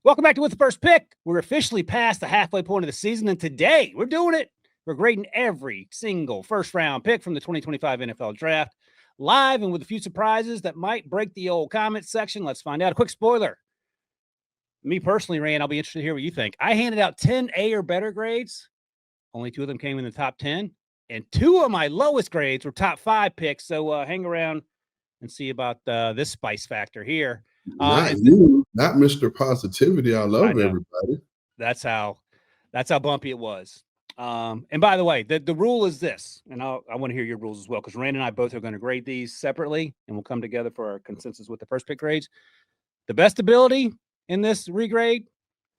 Welcome back to With the First Pick. We're officially past the halfway point of the season, and today we're doing it. We're grading every single first-round pick from the 2025 NFL Draft, live and with a few surprises that might break the old comment section. Let's find out. A quick spoiler. Me personally, Rand, I'll be interested to hear what you think. I handed out 10 A or better grades. Only 2 of them came in the top 10, and 2 of my lowest grades were top 5 picks. So hang around and see about this spice factor here. Not you, not Mr. Positivity. I love everybody. That's how bumpy it was. And by the way, the rule is this, and I want to hear your rules as well, because Rand and I both are going to grade these separately, and we'll come together for our consensus with the first pick grades. The best ability in this regrade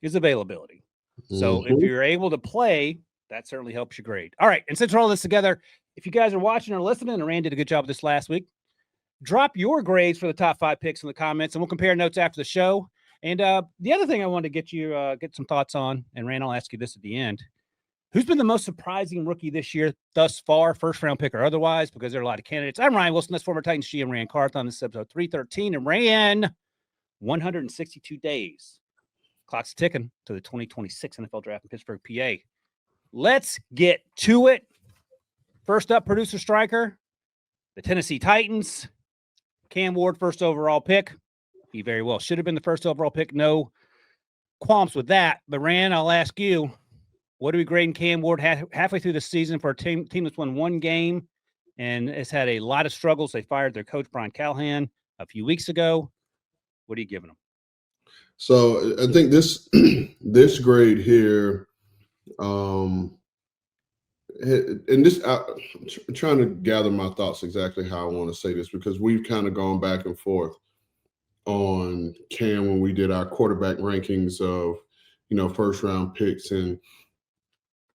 is availability. So if you're able to play, that certainly helps your grade. All right, and since we're all this together, if you guys are watching or listening, and Rand did a good job of this last week, drop your grades for the top 5 picks in the comments, and we'll compare notes after the show. And the other thing I wanted to get some thoughts on, and Rand, I'll ask you this at the end. Who's been the most surprising rookie this year thus far, first-round pick or otherwise, because there are a lot of candidates. I'm Ryan Wilson. That's former Titans GM Rand Carthon. This is episode 313, and ran 162 days. Clock's ticking to the 2026 NFL Draft in Pittsburgh, PA. Let's get to it. First up, producer striker, the Tennessee Titans. Cam Ward, first overall pick. He very well should have been the first overall pick. No qualms with that. But, Rand, I'll ask you, what are we grading Cam Ward halfway through the season for a team that's won 1 game and has had a lot of struggles? They fired their coach, Brian Callahan, a few weeks ago. What are you giving them? So I think this grade here, and this, I'm trying to gather my thoughts exactly how I want to say this, because we've kind of gone back and forth on Cam when we did our quarterback rankings of, first round picks, and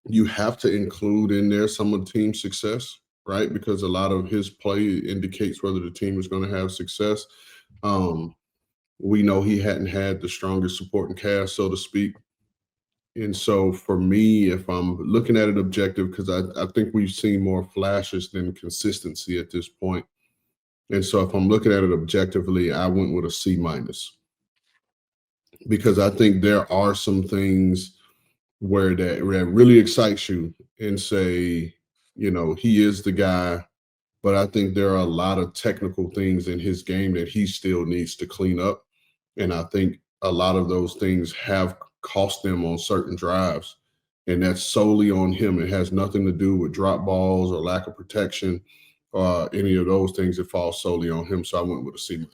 you have to include in there some of the team's success, right? Because a lot of his play indicates whether the team is going to have success. We know he hadn't had the strongest supporting cast, so to speak. And so for me, if I'm looking at it objective, because I think we've seen more flashes than consistency at this point. And so if I'm looking at it objectively, I went with a C-, because I think there are some things where that really excites you and say, he is the guy. But I think there are a lot of technical things in his game that he still needs to clean up. And I think a lot of those things have cost them on certain drives. And that's solely on him. It has nothing to do with drop balls or lack of protection or any of those things. It falls solely on him. So I went with a C-.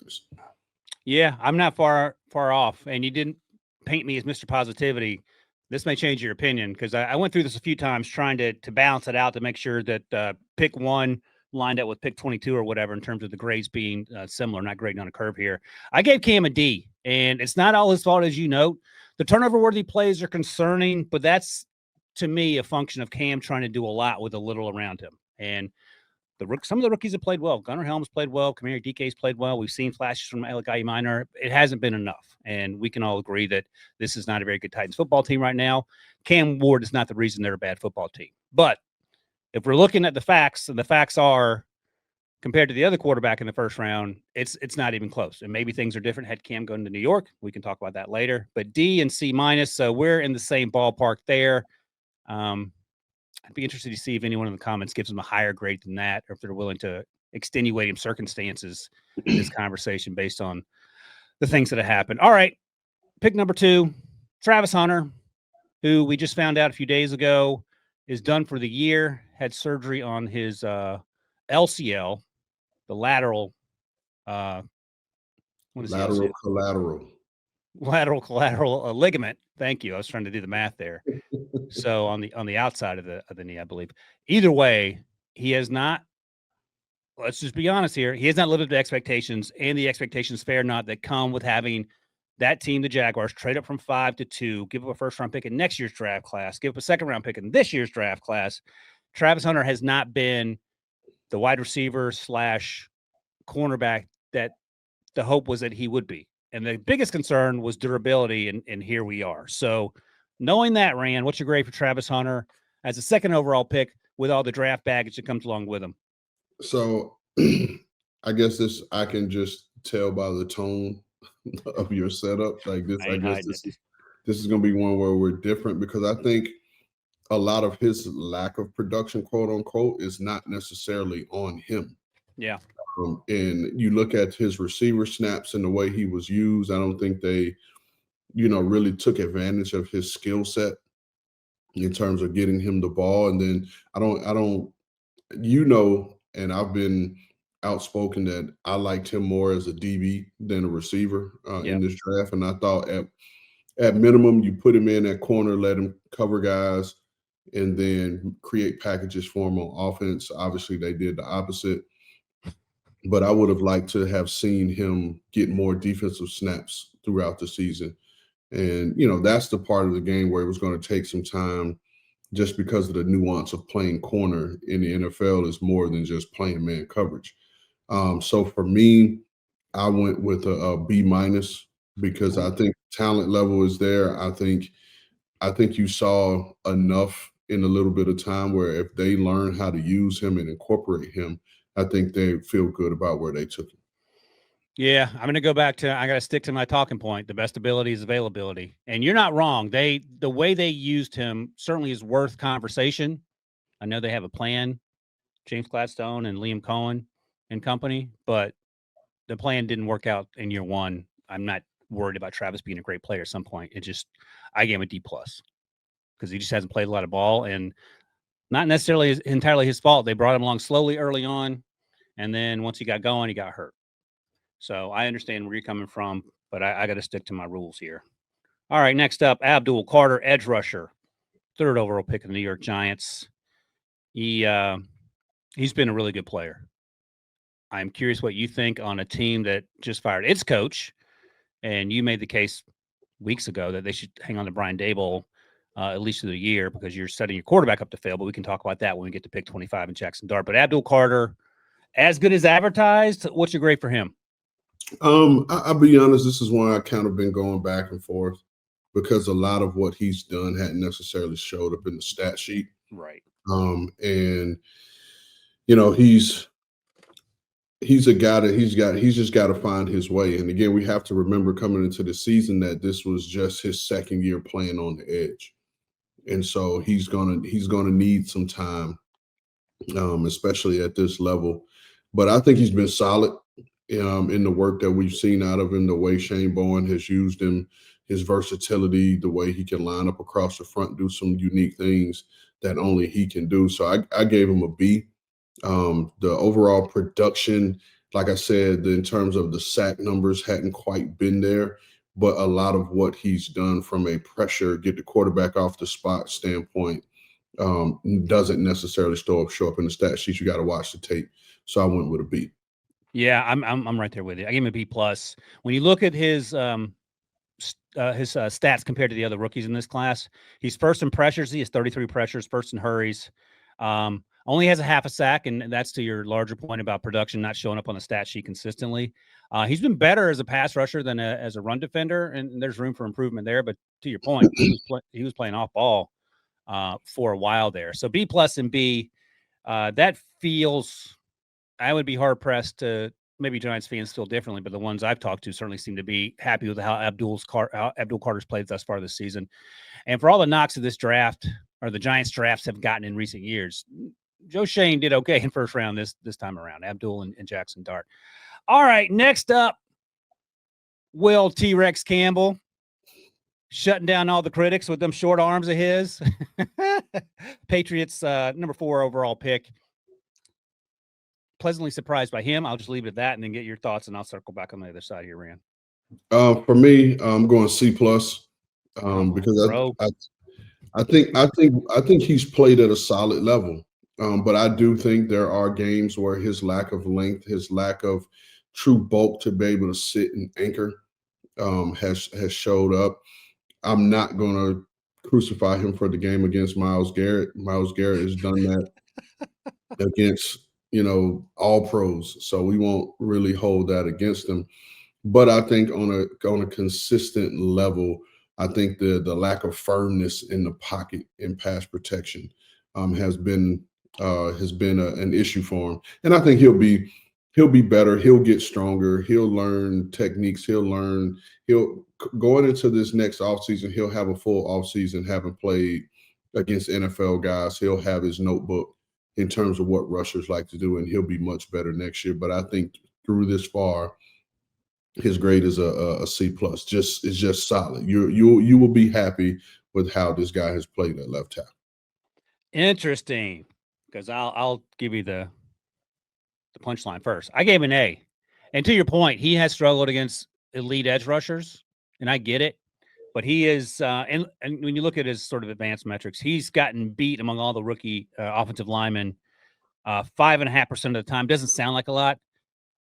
Yeah, I'm not far off. And you didn't paint me as Mr. Positivity. This may change your opinion, because I went through this a few times trying to balance it out to make sure that pick 1 lined up with pick 22 or whatever in terms of the grades being similar, not grading on a curve here. I gave Cam a D, and it's not all his fault, as you note. The turnover-worthy plays are concerning, but that's, to me, a function of Cam trying to do a lot with a little around him. And some of the rookies have played well. Gunnar Helms played well. Kamari DK's played well. We've seen flashes from Alec Minor. It hasn't been enough, and we can all agree that this is not a very good Titans football team right now. Cam Ward is not the reason they're a bad football team. But if we're looking at the facts, and the facts are, compared to the other quarterback in the first round, it's not even close. And maybe things are different had Cam gone to New York. We can talk about that later. But D and C-, so we're in the same ballpark there. I'd be interested to see if anyone in the comments gives him a higher grade than that, or if they're willing to extenuate him circumstances in this conversation based on the things that have happened. All right, pick number 2, Travis Hunter, who we just found out a few days ago is done for the year, had surgery on his LCL, the lateral collateral ligament. Thank you. I was trying to do the math there. So on the outside of the knee, I believe. Either way, he has not. Let's just be honest here. He has not lived up to expectations, and the expectations, fair or not, that come with having that team, the Jaguars, trade up from 5 to 2, give up a first-round pick in next year's draft class, give up a second-round pick in this year's draft class. Travis Hunter has not been the wide receiver / cornerback that the hope was that he would be. And the biggest concern was durability, and here we are. So knowing that, Rand, what's your grade for Travis Hunter as a second overall pick with all the draft baggage that comes along with him? So I guess I can just tell by the tone of your setup. Like this, I I ain't guess hiding it. this is going to be one where we're different because I think a lot of his lack of production, quote unquote, is not necessarily on him. Yeah. And you look at his receiver snaps and the way he was used, I don't think they, really took advantage of his skill set in terms of getting him the ball. And then I don't, and I've been outspoken that I liked him more as a DB than a receiver in this draft. And I thought at minimum, you put him in at corner, let him cover guys, and then create packages for him on offense. Obviously, they did the opposite. But I would have liked to have seen him get more defensive snaps throughout the season. And, that's the part of the game where it was going to take some time just because of the nuance of playing corner in the NFL is more than just playing man coverage. So for me, I went with a B- because I think talent level is there. I think you saw enough in a little bit of time where if they learn how to use him and incorporate him, I think they feel good about where they took him. Yeah, I'm going to go back to I got to stick to my talking point. The best ability is availability. And you're not wrong. The way they used him certainly is worth conversation. I know they have a plan, James Gladstone and Liam Cohen and company, but the plan didn't work out in year one. I'm not worried about Travis being a great player at some point. I gave him a D+ because he just hasn't played a lot of ball and not necessarily entirely his fault. They brought him along slowly early on. And then once he got going, he got hurt. So I understand where you're coming from, but I got to stick to my rules here. All right, next up, Abdul Carter, edge rusher, 3rd overall pick of the New York Giants. He's been a really good player. I'm curious what you think on a team that just fired its coach, and you made the case weeks ago that they should hang on to Brian Daboll at least through the year because you're setting your quarterback up to fail, but we can talk about that when we get to pick 25 in Jackson Dart. But Abdul Carter, as good as advertised, what's your grade for him? I'll be honest, this is one I kind of been going back and forth because a lot of what he's done hadn't necessarily showed up in the stat sheet. Right. And he's a guy that he's just got to find his way. And again, we have to remember coming into the season that this was just his second year playing on the edge. And so he's gonna need some time, especially at this level. But I think he's been solid in the work that we've seen out of him, the way Shane Bowen has used him, his versatility, the way he can line up across the front, do some unique things that only he can do. So I gave him a B. The overall production, like I said, in terms of the sack numbers hadn't quite been there, but a lot of what he's done from a pressure, get the quarterback off the spot standpoint doesn't necessarily show up in the stat sheet. You got to watch the tape. So I went with a B. Yeah, I'm right there with you. I gave him a B+. When you look at his stats compared to the other rookies in this class, he's first in pressures. He has 33 pressures, first in hurries. Only has a half a sack, and that's to your larger point about production not showing up on the stat sheet consistently. He's been better as a pass rusher than as a run defender, and there's room for improvement there. But to your point, he was playing off ball for a while there. So B+ and B, that feels. I would be hard pressed to maybe Giants fans feel differently, but the ones I've talked to certainly seem to be happy with how Abdul Carter's played thus far this season. And for all the knocks of this draft or the Giants drafts have gotten in recent years, Joe Shane did okay in 1st round this time around, Abdul and Jackson Dart. All right, next up, Will T-Rex Campbell shutting down all the critics with them short arms of his. Patriots, number 4 overall pick. Pleasantly surprised by him. I'll just leave it at that and then get your thoughts, and I'll circle back on the other side here, Rand. For me, I'm going C+, because I think he's played at a solid level. But I do think there are games where his lack of length, his lack of true bulk to be able to sit and anchor has showed up. I'm not going to crucify him for the game against Myles Garrett. Myles Garrett has done that against all pros, so we won't really hold that against him. But I think on a consistent level, I think the lack of firmness in the pocket in pass protection has been an issue for him, and I think he'll be he'll be better. He'll get stronger. He'll learn techniques. He'll going into this next offseason, he'll have a full offseason, having played against NFL guys. He'll have his notebook in terms of what rushers like to do, and he'll be much better next year. But I think through this far, his grade is a C plus. It's just solid. You will be happy with how this guy has played at left tackle. Interesting, because I'll give you the punchline first. I gave an A, and to your point, he has struggled against elite edge rushers, and I get it. But he is, and when you look at his sort of advanced metrics, he's gotten beat among all the rookie offensive linemen 5.5% of the time. Doesn't sound like a lot.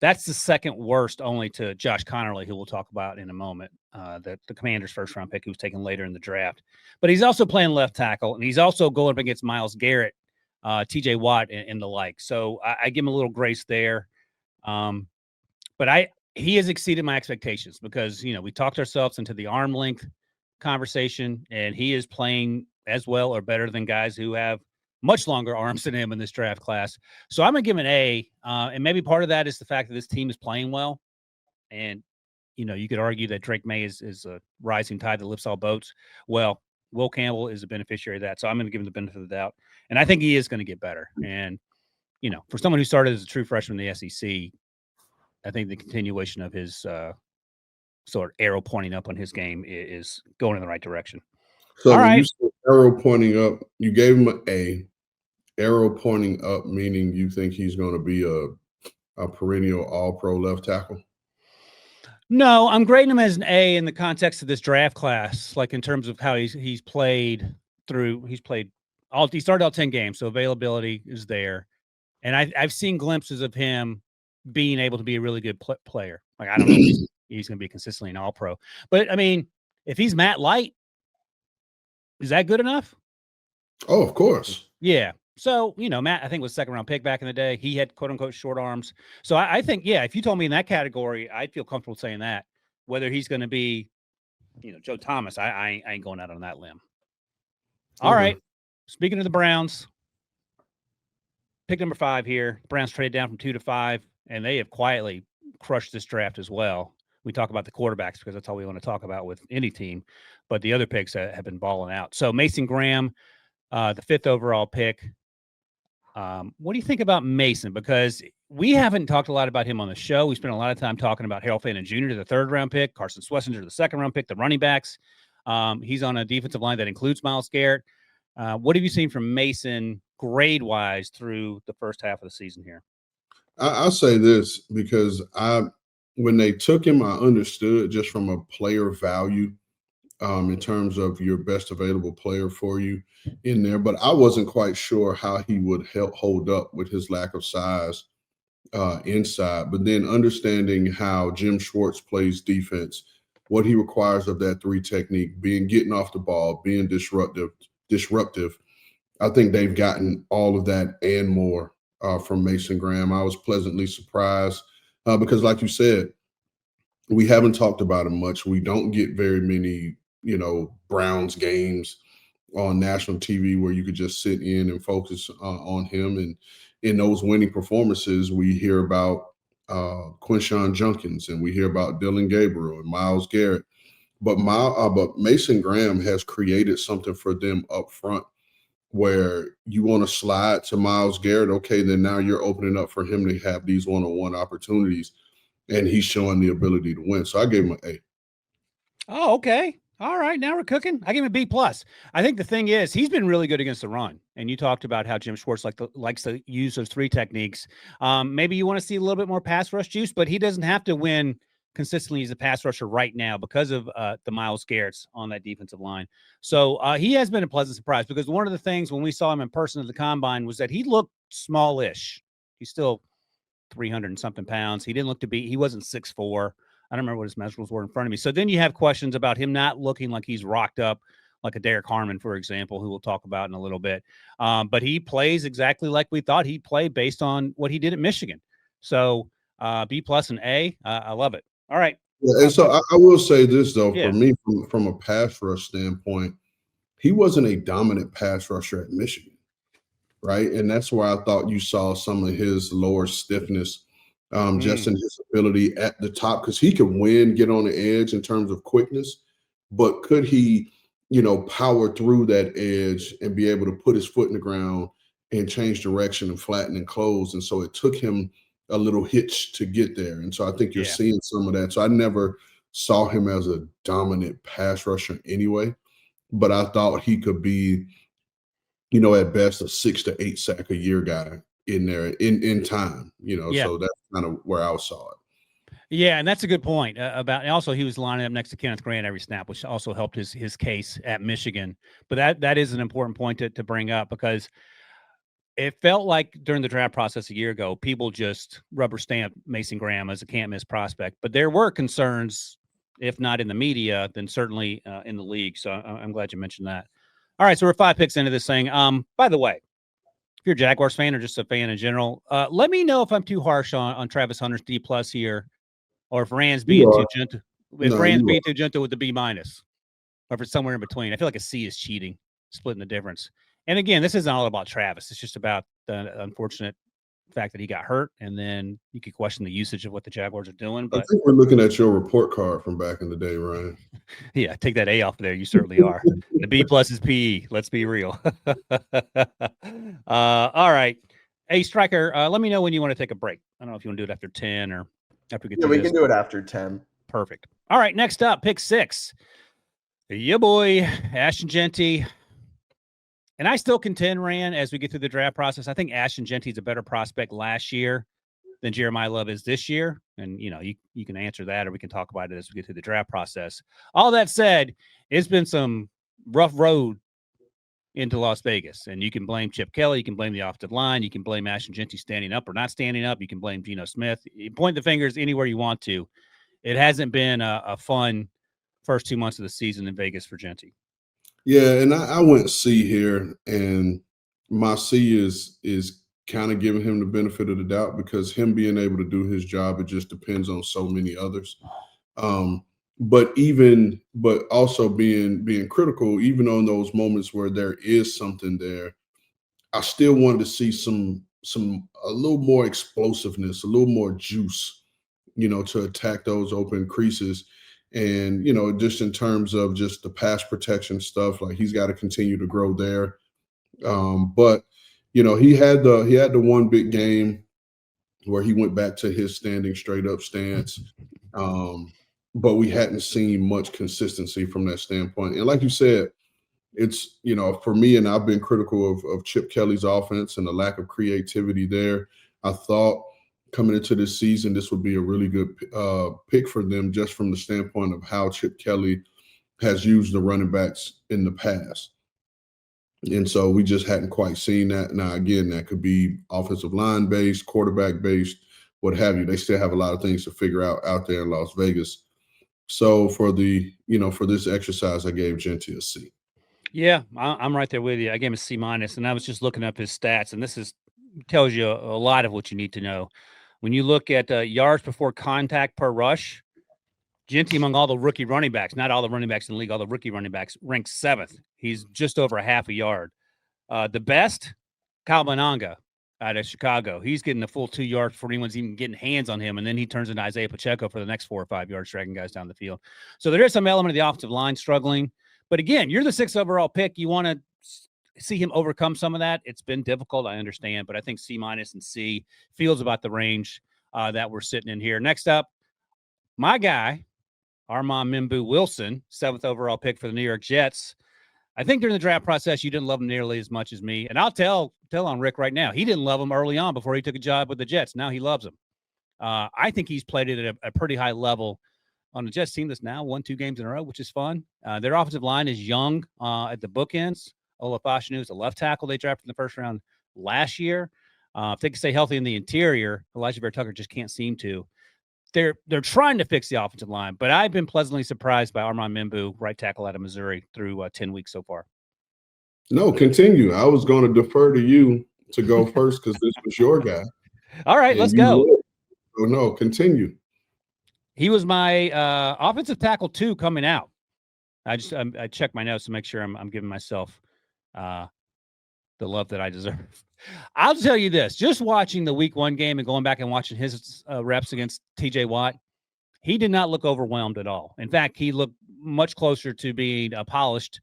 That's the second worst, only to Josh Connerly, who we'll talk about in a moment, the Commanders' first-round pick, who was taken later in the draft. But he's also playing left tackle, and he's also going up against Myles Garrett, T.J. Watt, and the like. So I give him a little grace there. But he has exceeded my expectations because, we talked ourselves into the arm length conversation, and he is playing as well or better than guys who have much longer arms than him in this draft class. So I'm going to give him an A. And maybe part of that is the fact that this team is playing well. And, you could argue that Drake May is a rising tide that lifts all boats. Well, Will Campbell is a beneficiary of that. So I'm going to give him the benefit of the doubt. And I think he is going to get better. And, for someone who started as a true freshman in the SEC, I think the continuation of his sort of arrow pointing up on his game is going in the right direction. So when you said arrow pointing up, you gave him an A. Arrow pointing up, meaning you think he's going to be a perennial all-pro left tackle? No, I'm grading him as an A in the context of this draft class, like in terms of how he's played through. He started all 10 games, so availability is there. And I've seen glimpses of him being able to be a really good player. Like, I don't know if he's going to be consistently an all-pro. But, I mean, if he's Matt Light, is that good enough? Oh, of course. Yeah. So, Matt, I think, was second-round pick back in the day. He had, quote-unquote, short arms. So I think, if you told me in that category, I'd feel comfortable saying that. Whether he's going to be, Joe Thomas, I ain't going out on that limb. All right. Speaking of the Browns, pick number 5 here. Browns traded down from 2 to 5, and they have quietly crushed this draft as well. We talk about the quarterbacks because that's all we want to talk about with any team, but the other picks have been balling out. So Mason Graham, the 5th overall pick. What do you think about Mason? Because we haven't talked a lot about him on the show. We spent a lot of time talking about Harold Fannin Jr., the 3rd-round pick, Carson Schlesinger, the 2nd-round pick, the running backs. He's on a defensive line that includes Myles Garrett. What have you seen from Mason grade-wise through the first half of the season here? I'll say this because when they took him, I understood just from a player value in terms of your best available player for you in there. But I wasn't quite sure how he would hold up with his lack of size inside. But then understanding how Jim Schwartz plays defense, what he requires of that 3 technique, getting off the ball, being disruptive. I think they've gotten all of that and more from Mason Graham. I was pleasantly surprised because, like you said, we haven't talked about him much. We don't get very many, Browns games on national TV where you could just sit in and focus on him. And in those winning performances, we hear about Quinshon Judkins and we hear about Dylan Gabriel and Myles Garrett. But Mason Graham has created something for them up front where you want to slide to Myles Garrett. Okay, then now you're opening up for him to have these one-on-one opportunities, and he's showing the ability to win. So I gave him an A. Oh, okay. All right, now we're cooking. I give him a B+. I think the thing is he's been really good against the run, and you talked about how Jim Schwartz likes to use those 3 techniques. Maybe you want to see a little bit more pass rush juice, but he doesn't have to win consistently as a pass rusher right now because of the Myles Garrett's on that defensive line. So he has been a pleasant surprise because one of the things when we saw him in person at the Combine was that he looked smallish. He's still 300 and something pounds. He didn't look to be, he wasn't 6'4". I don't remember what his measurables were in front of me. So then you have questions about him not looking like he's rocked up like a Derek Harmon, for example, who we'll talk about in a little bit. But he plays exactly like we thought he'd play based on what he did at Michigan. So B+ and A, I love it. All right. Yeah, and so I will say this, though, for me, from a pass rush standpoint, he wasn't a dominant pass rusher at Michigan, right? And that's where I thought you saw some of his lower stiffness just in his ability at the top, because he can get on the edge in terms of quickness, but could he, power through that edge and be able to put his foot in the ground and change direction and flatten and close? And so it took him a little hitch to get there. And so I think you're seeing some of that. So I never saw him as a dominant pass rusher anyway, but I thought he could be, at best a 6 to 8 sack a year guy in there in time, so that's kind of where I saw it. Yeah, and that's a good point about. And also, he was lining up next to Kenneth Grant every snap, which also helped his case at Michigan. But that is an important point to bring up, because it felt like during the draft process a year ago, people just rubber stamped Mason Graham as a can't miss prospect. But there were concerns, if not in the media, then certainly in the league. So I'm glad you mentioned that. All right, so we're 5 picks into this thing. By the way, if you're a Jaguars fan or just a fan in general, let me know if I'm too harsh on Travis Hunter's D+ here, or if Rand's being too gentle. If Rand's being too gentle with the B-, or if it's somewhere in between. I feel like a C is cheating, splitting the difference. And again, this isn't all about Travis. It's just about the unfortunate fact that he got hurt, and then you could question the usage of what the Jaguars are doing. But I think we're looking at your report card from back in the day, Ryan. Yeah, take that A off there. You certainly are. The B+ is PE. Let's be real. All right. Hey, Striker, let me know when you want to take a break. I don't know if you want to do it after 10 or after we get we can do it after 10. Perfect. All right, next up, pick 6. Yeah, boy, Ashton Jeanty. And I still contend, Rand, as we get through the draft process, I think Ashton Jeanty is a better prospect last year than Jeremiah Love is this year. And, you can answer that, or we can talk about it as we get through the draft process. All that said, it's been some rough road into Las Vegas. And you can blame Chip Kelly. You can blame the offensive line. You can blame Ashton Jeanty standing up or not standing up. You can blame Geno Smith. You point the fingers anywhere you want to. It hasn't been a fun first 2 months of the season in Vegas for Jeanty. Yeah, and I went C here, and my C is kind of giving him the benefit of the doubt, because him being able to do his job, it just depends on so many others. But also being critical, even on those moments where there is something there, I still wanted to see a little more explosiveness, a little more juice, to attack those open creases. And, just in terms of just the pass protection stuff, like he's got to continue to grow there. But, he had the one big game where he went back to his standing straight up stance. But we hadn't seen much consistency from that standpoint. And like you said, it's, for me, and I've been critical of Chip Kelly's offense and the lack of creativity there. I thought coming into this season, this would be a really good pick for them, just from the standpoint of how Chip Kelly has used the running backs in the past. And so we just hadn't quite seen that. Now, again, that could be offensive line based, quarterback based, what have you. They still have a lot of things to figure out there in Las Vegas. So for this exercise, I gave Jeanty a C. Yeah, I'm right there with you. I gave him a C-, and I was just looking up his stats, and tells you a lot of what you need to know. When you look at yards before contact per rush, Jeanty, among all the rookie running backs, not all the running backs in the league, all the rookie running backs, ranks 7th. He's just over a half a yard. The best, Calvin out of Chicago. He's getting the full 2 yards before anyone's even getting hands on him, and then he turns into Isaiah Pacheco for the next 4 or 5 yards, dragging guys down the field. So there is some element of the offensive line struggling. But again, you're the 6th overall pick. You want to see him overcome some of that. It's been difficult, I understand, but I think C- and C feels about the range that we're sitting in here. Next up, my guy, Armand Membou Wilson, 7th overall pick for the New York Jets. I think during the draft process, you didn't love him nearly as much as me. And I'll tell on Rick right now, he didn't love him early on before he took a job with the Jets. Now he loves him. I think he's played it at a pretty high level on the Jets team that's now won 2 games in a row, which is fun. Their offensive line is young at the bookends. Olafashinu is a left tackle they drafted in the 1st round last year. If they can stay healthy in the interior, Elijah Vera-Tucker just can't seem to. They're trying to fix the offensive line, but I've been pleasantly surprised by Armand Membou, right tackle out of Missouri, through 10 weeks so far. No, continue. I was going to defer to you to go first because this was your guy. All right, let's go. Oh, no, continue. He was my offensive tackle 2 coming out. I checked my notes to make sure I'm giving myself the love that I deserve. I'll tell you this, just watching the week 1 game and going back and watching his reps against TJ Watt, he did not look overwhelmed at all. In fact, he looked much closer to being a polished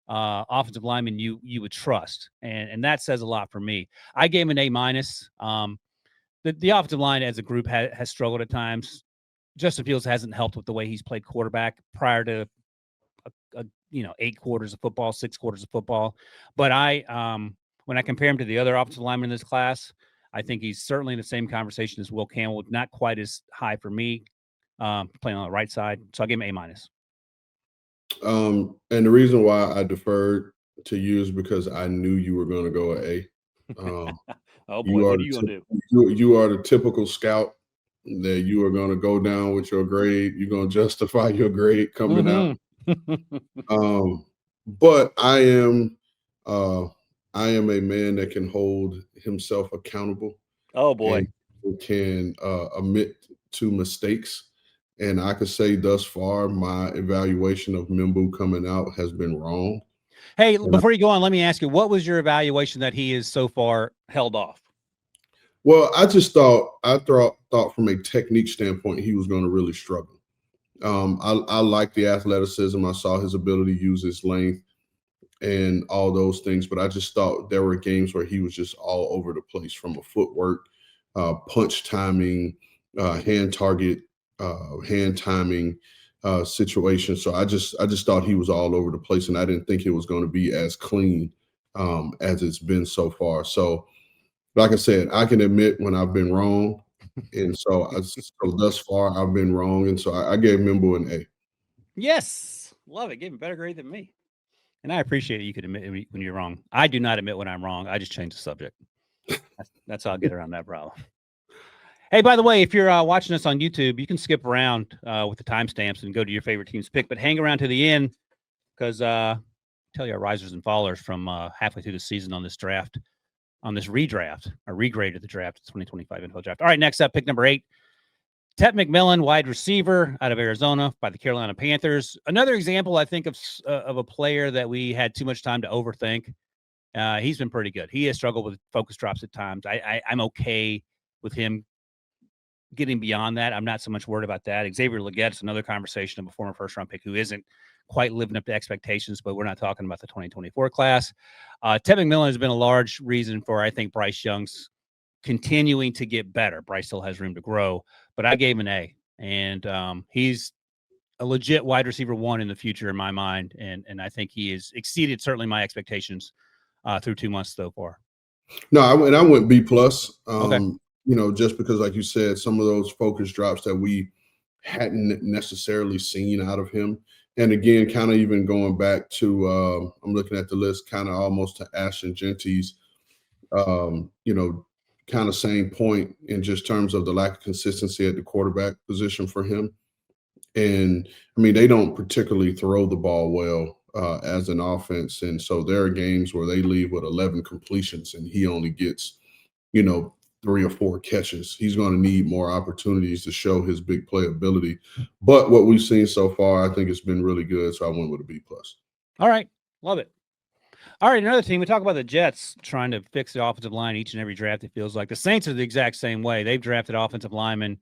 offensive lineman you would trust. And that says a lot for me. I gave him an A-. The offensive line as a group has struggled at times. Justin Fields hasn't helped with the way he's played quarterback prior to 8 quarters of football, 6 quarters of football. But when I compare him to the other offensive linemen in this class, I think he's certainly in the same conversation as Will Campbell, not quite as high for me, playing on the right side. So I'll give him A-. And the reason why I deferred to you is because I knew you were going to go with A. Oh boy, what are you gonna do? You are the typical scout that you are going to go down with your grade. You're going to justify your grade coming out. But I am a man that can hold himself accountable. Oh boy, and can admit to mistakes. And I could say thus far, my evaluation of Membou coming out has been wrong. Hey, before you go on, let me ask you, what was your evaluation that he is so far held off? Well, I thought from a technique standpoint, he was going to really struggle. I like the athleticism. I saw his ability to use his length and all those things, but I just thought there were games where he was just all over the place from a footwork, punch timing, hand target, hand timing situation. So I just thought he was all over the place, and I didn't think it was going to be as clean as it's been so far. So, like I said, I can admit when I've been wrong, and so thus far I've been wrong, and so I gave Membou an A. Yes, love it. Give him a better grade than me, and I appreciate it. You could admit when you're wrong. I do not admit when I'm wrong. I just change the subject. That's how I'll get around that problem. Hey, by the way, if you're watching us on YouTube, you can skip around with the timestamps and go to your favorite team's pick, but hang around to the end because tell you our risers and fallers from halfway through the season on this draft, on this redraft, or regrade of the draft, 2025 info draft. All right, next up, pick number 8, Tet McMillan, wide receiver out of Arizona by the Carolina Panthers. Another example, I think, of a player that we had too much time to overthink. He's been pretty good. He has struggled with focus drops at times. I'm okay with him getting beyond that. I'm not so much worried about that. Xavier Legette's another conversation of a former first-round pick who isn't quite living up to expectations, but we're not talking about the 2024 class. Tet McMillan has been a large reason for, I think, Bryce Young's continuing to get better. Bryce still has room to grow, but I gave him an A. And he's a legit wide receiver 1 in the future in my mind, and I think he has exceeded certainly my expectations through 2 months so far. No, I went B+. Okay. Just because, like you said, some of those focus drops that we hadn't necessarily seen out of him. And again, kind of even going back to, I'm looking at the list, kind of almost to Ashton Jeanty's, kind of same point in just terms of the lack of consistency at the quarterback position for him. And I mean, they don't particularly throw the ball well as an offense. And so there are games where they leave with 11 completions and he only gets, 3 or 4 catches. He's going to need more opportunities to show his big play ability. But what we've seen so far, I think it's been really good. So I went with a B+. All right. Love it. All right. Another team. We talk about the Jets trying to fix the offensive line each and every draft. It feels like the Saints are the exact same way. They've drafted offensive linemen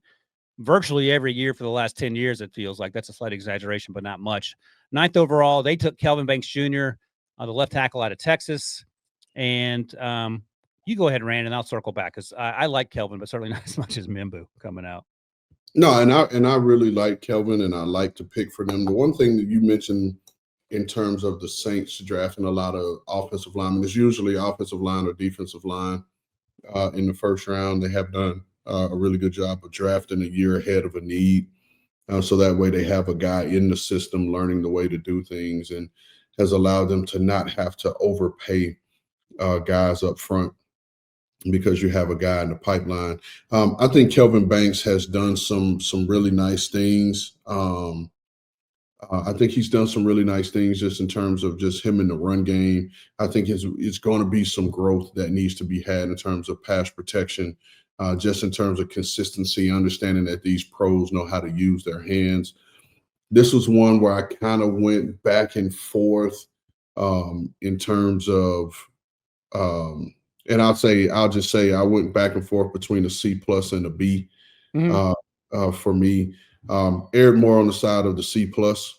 virtually every year for the last 10 years. It feels like that's a slight exaggeration, but not much. 9th overall, they took Kelvin Banks Jr., the left tackle out of Texas. And, you go ahead, Rand, and I'll circle back because I like Kelvin, but certainly not as much as Membou coming out. No, and I really like Kelvin, and I like to pick for them. The one thing that you mentioned in terms of the Saints drafting a lot of offensive linemen is usually offensive line or defensive line in the first round. They have done a really good job of drafting a year ahead of a need, so that way they have a guy in the system learning the way to do things, and has allowed them to not have to overpay guys up front, because you have a guy in the pipeline. I think Kelvin Banks has done some really nice things. I think he's done some really nice things just in terms of just him in the run game. I think it's going to be some growth that needs to be had in terms of pass protection, just in terms of consistency, understanding that these pros know how to use their hands. This was one where I kind of went back and forth in terms of And I'll just say I went back and forth between a C+ and a B. For me, aired more on the side of the C+, because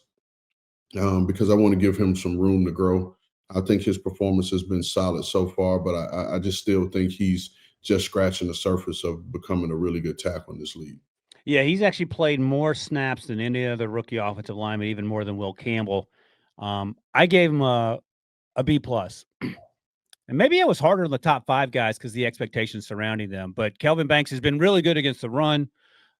I want to give him some room to grow. I think his performance has been solid so far, but I just still think he's just scratching the surface of becoming a really good tackle in this league. Yeah, he's actually played more snaps than any other rookie offensive lineman, even more than Will Campbell. I gave him a B+. And maybe it was harder in the top 5 guys because the expectations surrounding them. But Kelvin Banks has been really good against the run.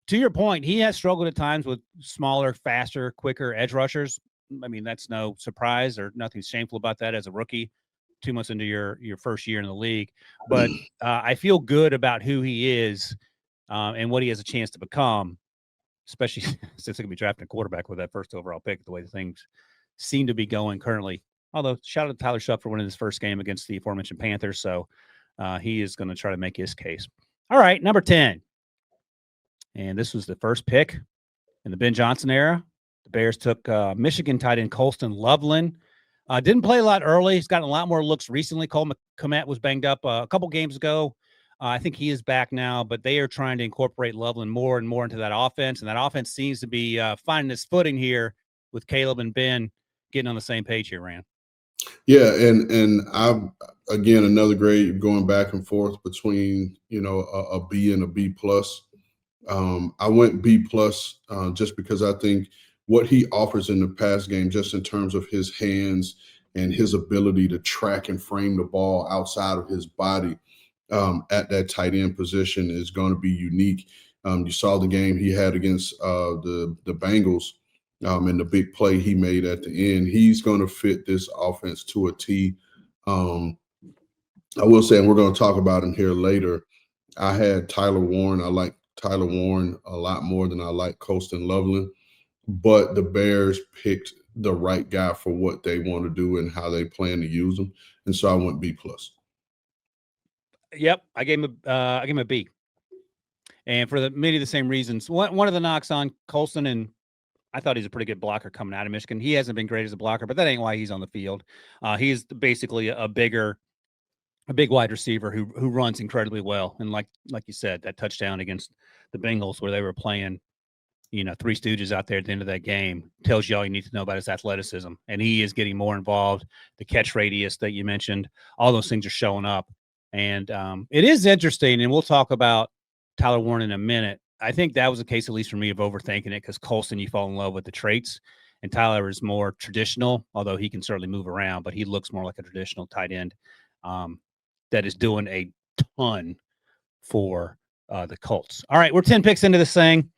To your point, he has struggled at times with smaller, faster, quicker edge rushers. I mean, that's no surprise or nothing shameful about that as a rookie 2 months into your first year in the league. But I feel good about who he is and what he has a chance to become, especially since he's going to be drafting a quarterback with that first overall pick, the way the things seem to be going currently. Although, shout out to Tyler Shupp for winning his first game against the aforementioned Panthers. So he is going to try to make his case. All right, number 10. And this was the first pick in the Ben Johnson era. The Bears took Michigan tight end Colston Loveland. Didn't play a lot early. He's gotten a lot more looks recently. Cole Kmet was banged up a couple games ago. I think he is back now, but they are trying to incorporate Loveland more and more into that offense. And that offense seems to be finding its footing here with Caleb and Ben getting on the same page here, Rand. Yeah, and I've again another grade going back and forth between a B and a B+. I went B+ just because I think what he offers in the pass game, just in terms of his hands and his ability to track and frame the ball outside of his body at that tight end position, is going to be unique. You saw the game he had against the Bengals. And the big play he made at the end. He's going to fit this offense to a T. I will say, and we're going to talk about him here later, I had Tyler Warren. I like Tyler Warren a lot more than I like Colston Loveland. But the Bears picked the right guy for what they want to do and how they plan to use him. And so I went B+. Yep, I gave him a B. And for many of the same reasons. One of the knocks on Colston, and I thought he's a pretty good blocker coming out of Michigan. He hasn't been great as a blocker, but that ain't why he's on the field. He's basically a big wide receiver who runs incredibly well. And like you said, that touchdown against the Bengals where they were playing, Three Stooges out there at the end of that game tells you all you need to know about his athleticism. And he is getting more involved. The catch radius that you mentioned, all those things are showing up. And it is interesting, and we'll talk about Tyler Warren in a minute. I think that was a case, at least for me, of overthinking it, because Colston, you fall in love with the traits, and Tyler is more traditional, although he can certainly move around, but he looks more like a traditional tight end that is doing a ton for the Colts. All right, we're 10 picks into this thing.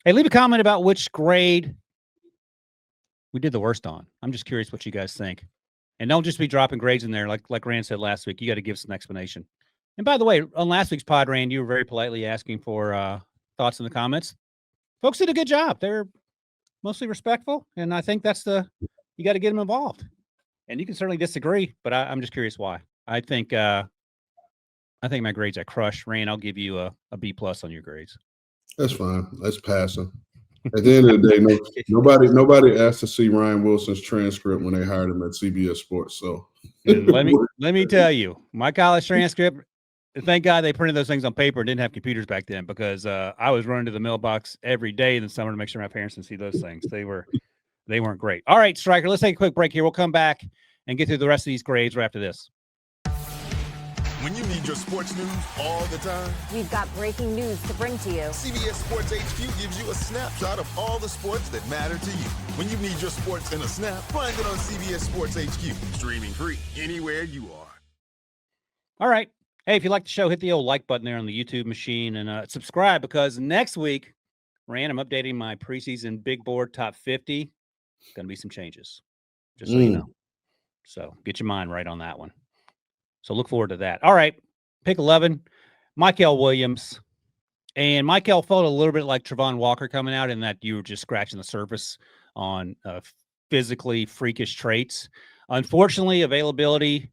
Hey, leave a comment about which grade we did the worst on. I'm just curious what you guys think. And don't just be dropping grades in there. Like Rand said last week, you got to give some explanation. And by the way, on last week's pod, Rand, you were very politely asking for thoughts in the comments. Folks did a good job. They're mostly respectful, and I think you got to get them involved. And you can certainly disagree, but I'm just curious why. I think my grades I crush. Rand, I'll give you a B+ on your grades. That's fine. Let's pass them. At the end of the day, nobody asked to see Ryan Wilson's transcript when they hired him at CBS Sports. So let me tell you, my college transcript. Thank God they printed those things on paper and didn't have computers back then, because I was running to the mailbox every day in the summer to make sure my parents didn't see those things. They weren't great. All right, Striker, let's take a quick break here. We'll come back and get through the rest of these grades right after this. When you need your sports news all the time, we've got breaking news to bring to you. CBS Sports HQ gives you a snapshot of all the sports that matter to you. When you need your sports in a snap, find it on CBS Sports HQ, streaming free anywhere you are. All right. Hey, if you like the show, hit the old like button there on the YouTube machine and subscribe, because next week, Rand, I'm updating my preseason big board top 50. Going to be some changes, just so you know. So get your mind right on that one. So look forward to that. All right, pick 11, Mykel Williams. And Mykel felt a little bit like Travon Walker coming out, in that you were just scratching the surface on physically freakish traits. Unfortunately, availability,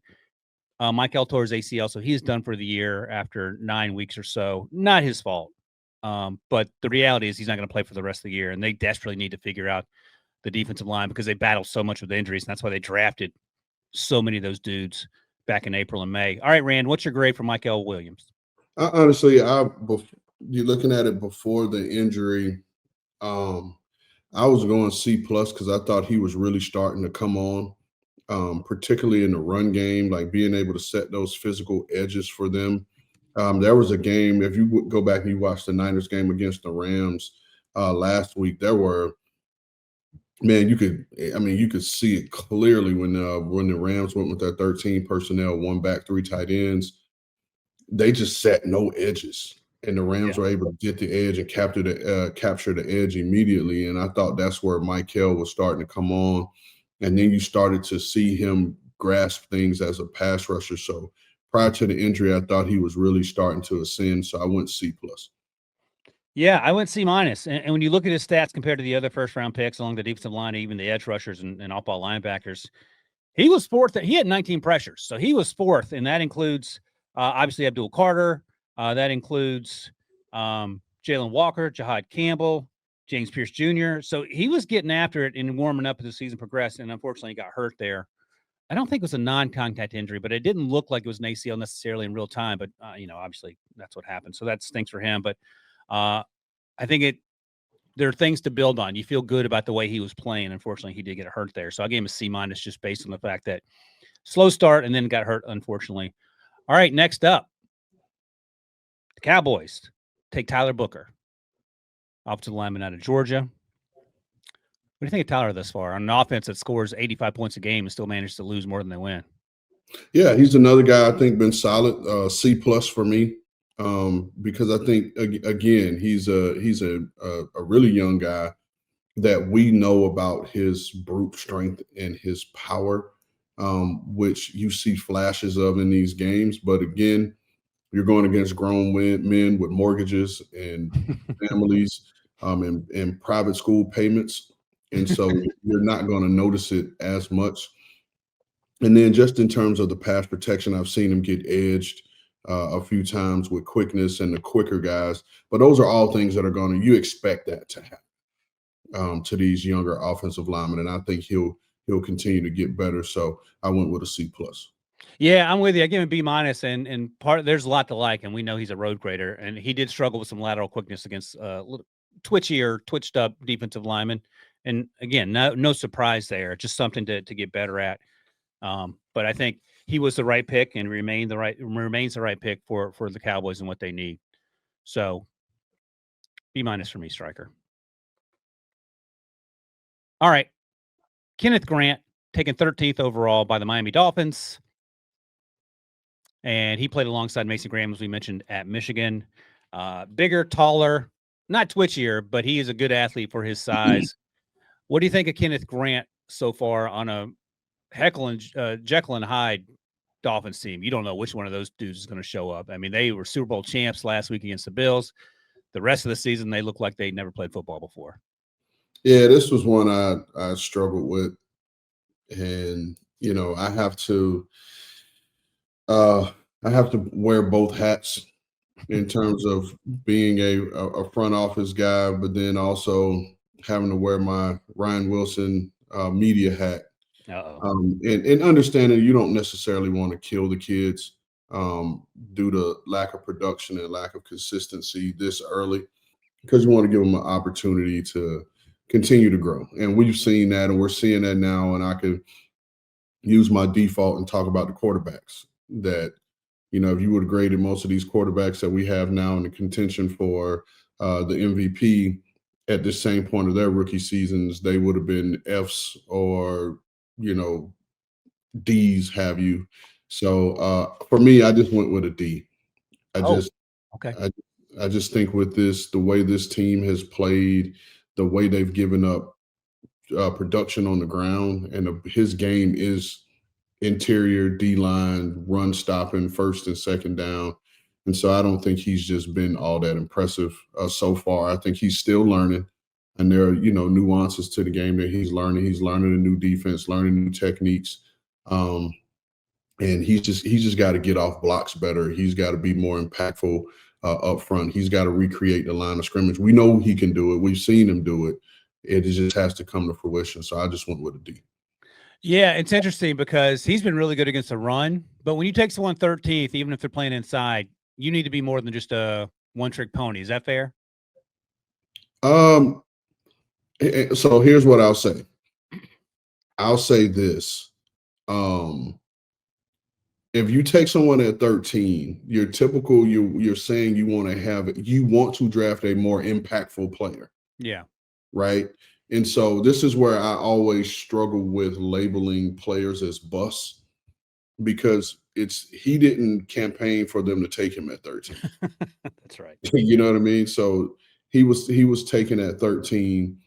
Mykel tore his ACL, so he's done for the year after 9 weeks or so. Not his fault. But the reality is he's not going to play for the rest of the year, and they desperately need to figure out the defensive line, because they battle so much with injuries, and that's why they drafted so many of those dudes back in April and May. All right, Rand, what's your grade for Mykel Williams? Honestly, you're looking at it before the injury. I was going C+ because I thought he was really starting to come on, particularly in the run game, like being able to set those physical edges for them. There was a game, if you go back and you watch the Niners game against the Rams last week, you could see it clearly when the Rams went with their 13 personnel, 1 back, 3 tight ends. They just set no edges, and the Rams were able to get the edge and capture the edge immediately. And I thought that's where Mykel was starting to come on, and then you started to see him grasp things as a pass rusher. So prior to the injury, I thought he was really starting to ascend. So I went C+. Yeah, I went C-. And when you look at his stats compared to the other first-round picks along the defensive line, even the edge rushers and off-ball linebackers, he was fourth. He had 19 pressures, so he was fourth, and that includes obviously Abdul Carter. That includes Jalen Walker, Jahad Campbell, James Pierce Jr. So he was getting after it and warming up as the season progressed, and unfortunately he got hurt there. I don't think it was a non-contact injury, but it didn't look like it was an ACL necessarily in real time. But, obviously that's what happened. So that stinks for him. But I think there are things to build on. You feel good about the way he was playing. Unfortunately, he did get hurt there. So I gave him a C- just based on the fact that slow start and then got hurt, unfortunately. All right, next up, the Cowboys take Tyler Booker, offensive lineman out of Georgia. What do you think of Tyler thus far on an offense that scores 85 points a game and still manages to lose more than they win? Yeah, he's another guy I think been solid, C+ for me, because I think again he's a really young guy that we know about his brute strength and his power, which you see flashes of in these games. But again, you're going against grown men with mortgages and families and private school payments. And so you're not going to notice it as much. And then just in terms of the pass protection, I've seen him get edged a few times with quickness and the quicker guys. But those are all things that you expect that to happen to these younger offensive linemen. And I think he'll continue to get better. So I went with a C+. Yeah, I'm with you. I give him B-, and there's a lot to like, and we know he's a road grader, and he did struggle with some lateral quickness against twitched up defensive linemen. And again, no surprise there, just something to get better at. But I think he was the right pick and remains the right pick for the Cowboys and what they need. So B- for me, Striker. All right, Kenneth Grant taken 13th overall by the Miami Dolphins. And he played alongside Mason Graham, as we mentioned, at Michigan. Bigger, taller, not twitchier, but he is a good athlete for his size. What do you think of Kenneth Grant so far on a Jekyll and Hyde Dolphins team? You don't know which one of those dudes is going to show up. I mean, they were Super Bowl champs last week against the Bills. The rest of the season, they look like they never played football before. Yeah, this was one I struggled with. And, I have to wear both hats in terms of being a front office guy, but then also having to wear my Ryan Wilson media hat. And understanding you don't necessarily want to kill the kids due to lack of production and lack of consistency this early, because you want to give them an opportunity to continue to grow. And we've seen that, and we're seeing that now. And I could use my default and talk about the quarterbacks that, if you would have graded most of these quarterbacks that we have now in the contention for the MVP at the same point of their rookie seasons, they would have been Fs or, Ds have you. So for me, I just went with a D. I just think with this, the way this team has played, the way they've given up production on the ground, and his game is interior D-line, run stopping, first and second down. And so I don't think he's just been all that impressive so far. I think he's still learning, and there are, nuances to the game that he's learning. He's learning a new defense, learning new techniques. And he's just got to get off blocks better. He's got to be more impactful up front. He's got to recreate the line of scrimmage. We know he can do it. We've seen him do it. It just has to come to fruition. So I just went with a D. Yeah, it's interesting because he's been really good against the run. But when you take someone 13th, even if they're playing inside, you need to be more than just a one-trick pony. Is that fair? Um, so here's what I'll say. I'll say this. If you take someone at 13, you're typical, you're saying you want to draft a more impactful player. Yeah. Right. And so this is where I always struggle with labeling players as busts, because he didn't campaign for them to take him at 13. That's right. You know what I mean? So he was taken at 13,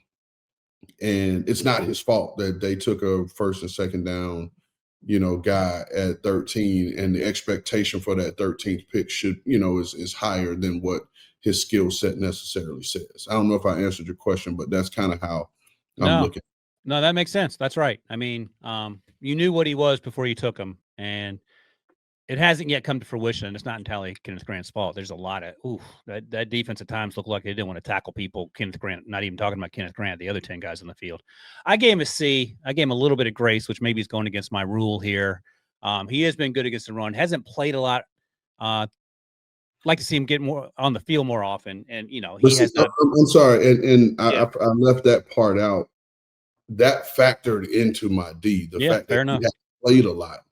and it's not his fault that they took a first and second down, guy at 13, and the expectation for that 13th pick should, is higher than what his skill set necessarily says. I don't know if I answered your question, but that's kind of how I'm looking. No, that makes sense. That's right. I mean, you knew what he was before you took him, and it hasn't yet come to fruition. And it's not entirely Kenneth Grant's fault. There's a lot of that defense at times looked like they didn't want to tackle people. Kenneth Grant, not even talking about Kenneth Grant, the other 10 guys on the field. I gave him a C. I gave him a little bit of grace, which maybe is going against my rule here. He has been good against the run. Hasn't played a lot. Like to see him get more on the field more often, and he has. I'm sorry, and I left that part out. That factored into my D. The fact that he has played a lot,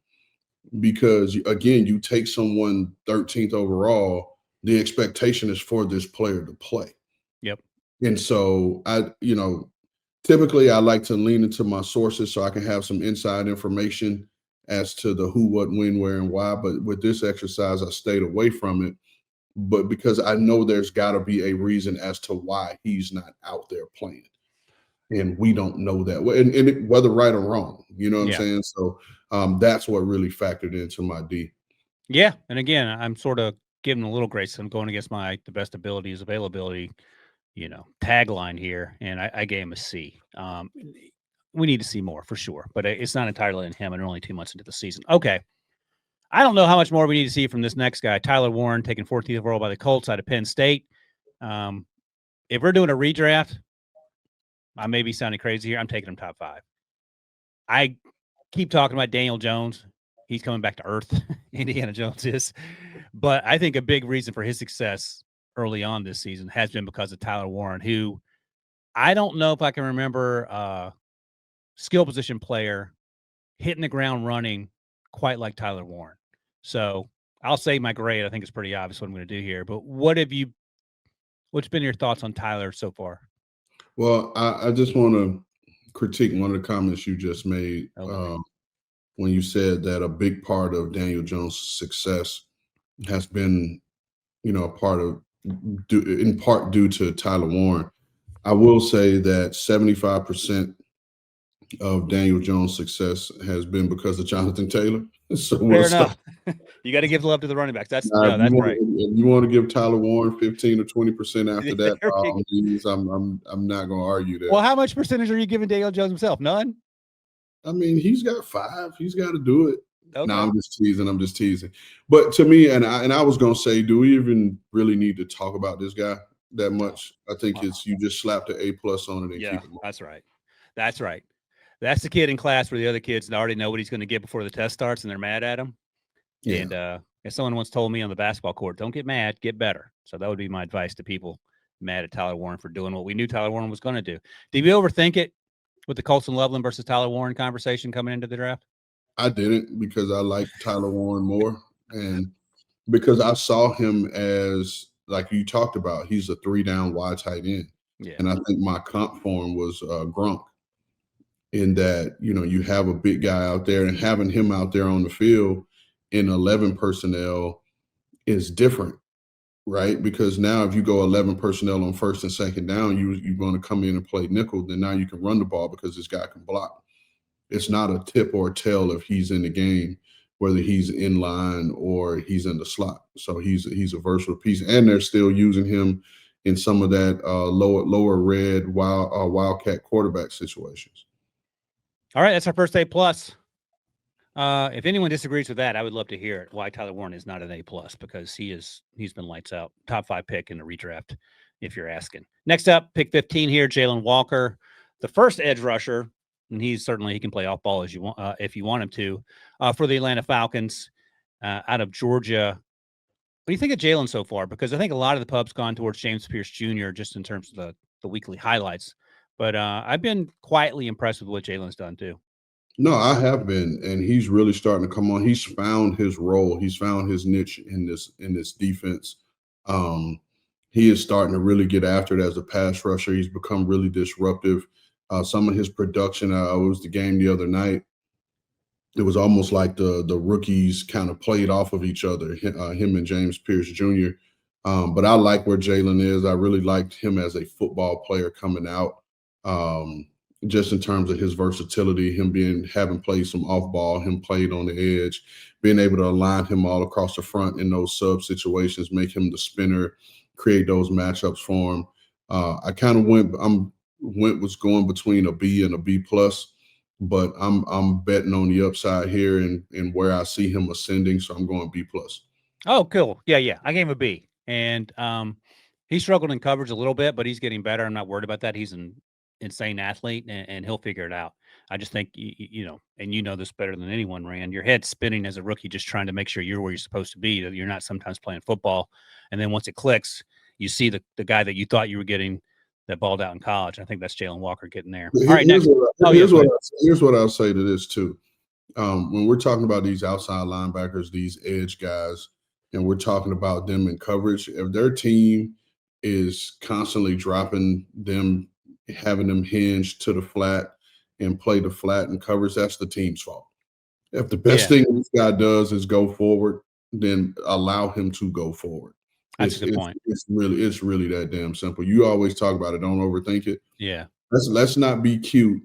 because again, you take someone 13th overall, the expectation is for this player to play. Yep. And so typically I like to lean into my sources so I can have some inside information as to the who, what, when, where, and why. But with this exercise, I stayed away from it. But because I know there's got to be a reason as to why he's not out there playing. And we don't know that. And whether right or wrong, you know what I'm saying? So that's what really factored into my D. Yeah. And again, I'm sort of giving a little grace. I'm going against the best ability is availability, tagline here. And I gave him a C. We need to see more for sure, but it's not entirely in him, and only 2 months into the season. Okay. I don't know how much more we need to see from this next guy, Tyler Warren, taken 14th overall by the Colts out of Penn State. If we're doing a redraft, I may be sounding crazy here. I'm taking him top 5. I keep talking about Daniel Jones. He's coming back to earth. Indiana Jones is. But I think a big reason for his success early on this season has been because of Tyler Warren, who I don't know if I can remember skill position player hitting the ground running quite like Tyler Warren. So I'll say my grade. I think it's pretty obvious what I'm going to do here. But what's been your thoughts on Tyler so far? Well, I just want to critique one of the comments you just made when you said that a big part of Daniel Jones' success has been, in part due to Tyler Warren. I will say that 75% of Daniel Jones' success has been because of Jonathan Taylor. So fair enough. You got to give love to the running backs. That's right. If you want to give Tyler Warren 15 or 20% after that, I'm not going to argue that. Well, how much percentage are you giving Daniel Jones himself? None? I mean, he's got 5. He's got to do it. Okay. No, I'm just teasing. But to me, and I was going to say, do we even really need to talk about this guy that much? I think you just slapped an A+ on it and keep him on. That's right. That's right. That's the kid in class where the other kids already know what he's going to get before the test starts, and they're mad at him. Yeah. And as someone once told me on the basketball court, don't get mad, get better. So that would be my advice to people mad at Tyler Warren for doing what we knew Tyler Warren was going to do. Did you overthink it with the Colston Loveland versus Tyler Warren conversation coming into the draft? I didn't, because I like Tyler Warren more, and because I saw him as, like you talked about, he's a 3-down wide tight end. Yeah. And I think my comp for him was Gronk, in that, you have a big guy out there, and having him out there on the field in 11 personnel is different, right? Because now if you go 11 personnel on first and second down, you're going to come in and play nickel. Then now you can run the ball because this guy can block. It's not a tip or a tail if he's in the game, whether he's in line or he's in the slot. So he's a versatile piece, and they're still using him in some of that lower red wildcat quarterback situations. All right, that's our first A+. If anyone disagrees with that, I would love to hear it. Why Tyler Warren is not an A+, because he's been lights out. Top 5 pick in the redraft, if you're asking. Next up, pick 15 here, Jalen Walker, the first edge rusher and he can play off ball as you want if you want him to. For the Atlanta Falcons, out of Georgia, what do you think of Jalon so far? Because I think a lot of the pub's gone towards James Pierce Jr. just in terms of the weekly highlights. But I've been quietly impressed with what Jalon's done too. No, I have been, and he's really starting to come on. He's found his role. He's found his niche in this defense. He is starting to really get after it as a pass rusher. He's become really disruptive. Some of his production, it was the game the other night. It was almost like the rookies kind of played off of each other, him and James Pierce Jr. But I like where Jalon is. I really liked him as a football player coming out. Just in terms of his versatility, him having played some off ball, him played on the edge, being able to align him all across the front in those sub situations, make him the spinner, create those matchups for him. I kind of was going between a B and a B plus, but I'm betting on the upside here and where I see him ascending, so I'm going B plus. Oh, cool. Yeah. I gave him a B, and he struggled in coverage a little bit, but he's getting better. I'm not worried about that. He's an insane athlete, and he'll figure it out. I just think, you know, and you know this better than anyone, Rand, your head's spinning as a rookie, just trying to make sure you're where you're supposed to be, that you're not sometimes playing football. And then once it clicks, you see the guy that you thought you were getting that balled out in college. I think that's Jalon Walker getting there. All right, next. Here's what I'll say to this too. When we're talking about these outside linebackers, these edge guys, and we're talking about them in coverage, if their team is constantly dropping them, having them hinged to the flat and play the flat and covers, that's the team's fault. If the best thing this guy does is go forward, then allow him to go forward. That's a good point. It's really that damn simple. You always talk about it. Don't overthink it. Yeah. Let's not be cute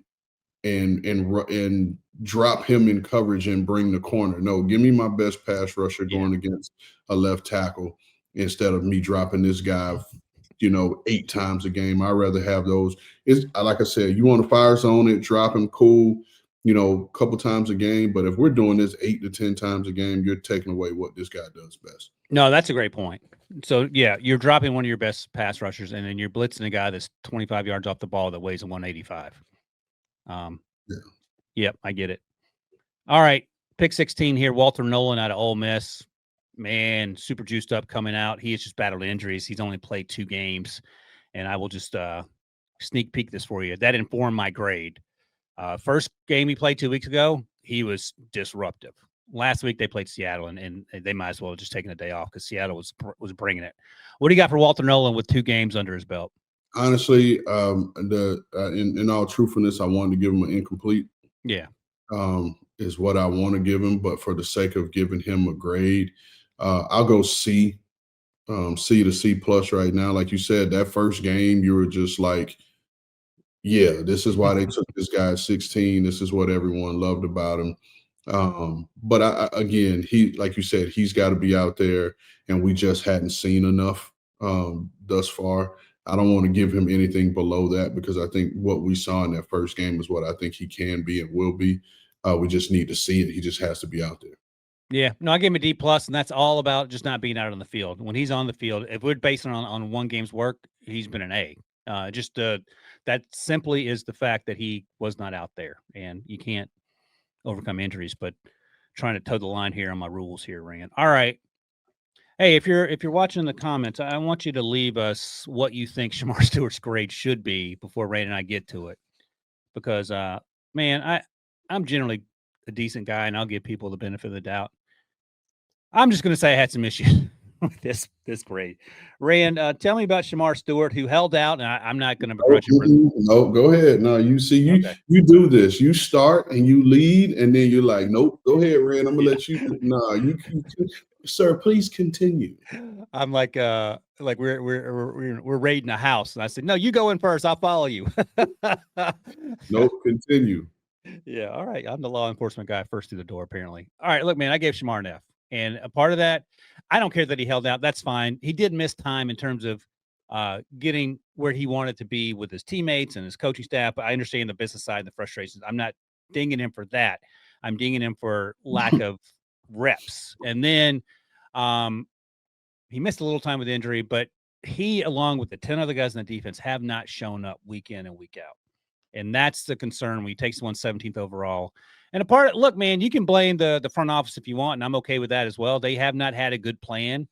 and drop him in coverage and bring the corner. No, give me my best pass rusher going against a left tackle instead of me dropping this guy 8 times a game. I'd rather have those. It's like I said, you want to fire zone it, drop him cool, a couple times a game. But if we're doing this 8 to 10 times a game, you're taking away what this guy does best. No, that's a great point. So, yeah, you're dropping one of your best pass rushers, and then you're blitzing a guy that's 25 yards off the ball that weighs a 185. Yep, I get it. All right, pick 16 here, Walter Nolen out of Ole Miss. Man, super juiced up coming out. He has just battled injuries. He's only played 2 games, and I will just sneak peek this for you. That informed my grade. First game he played 2 weeks ago, he was disruptive. Last week they played Seattle, and they might as well have just taken a day off because Seattle was bringing it. What do you got for Walter Nolen with 2 games under his belt? Honestly, in all truthfulness, I wanted to give him an incomplete. Yeah. Is what I want to give him, but for the sake of giving him a grade, I'll go C, C to C plus right now. Like you said, that first game, you were just like, yeah, this is why they took this guy at 16. This is what everyone loved about him. But again, he, like you said, he's got to be out there, and we just hadn't seen enough thus far. I don't want to give him anything below that because I think what we saw in that first game is what I think he can be and will be. We just need to see it. He just has to be out there. Yeah. No, I gave him a D plus, and that's all about just not being out on the field. When he's on the field, if we're basing on one game's work, he's been an A. That simply is the fact that he was not out there, and you can't overcome injuries, but trying to toe the line here on my rules here, Rand. All right. Hey, if you're watching the comments, I want you to leave us what you think Shemar Stewart's grade should be before Rand and I get to it. Because, man, I'm generally a decent guy, and I'll give people the benefit of the doubt. I'm just going to say I had some issues with this grade. Rand, tell me about Shemar Stewart, who held out, and I'm not going to begrudge him. No, go ahead. No, you see, you do this. You start and you lead, and then you're like, nope, go ahead, Rand. I'm going to let you. No, you sir, please continue. I'm like we're raiding a house, and I said, no, you go in first. I'll follow you. Nope, continue. Yeah, all right. I'm the law enforcement guy first through the door, apparently. All right, look, man, I gave Shemar an F. And a part of that, I don't care that he held out. That's fine. He did miss time in terms of getting where he wanted to be with his teammates and his coaching staff. I understand the business side and the frustrations. I'm not dinging him for that. I'm dinging him for lack of reps. And then he missed a little time with injury, but he, along with the 10 other guys in the defense, have not shown up week in and week out. And that's the concern when he takes one 17th overall. And look, man, you can blame the front office if you want, and I'm okay with that as well. They have not had a good plan,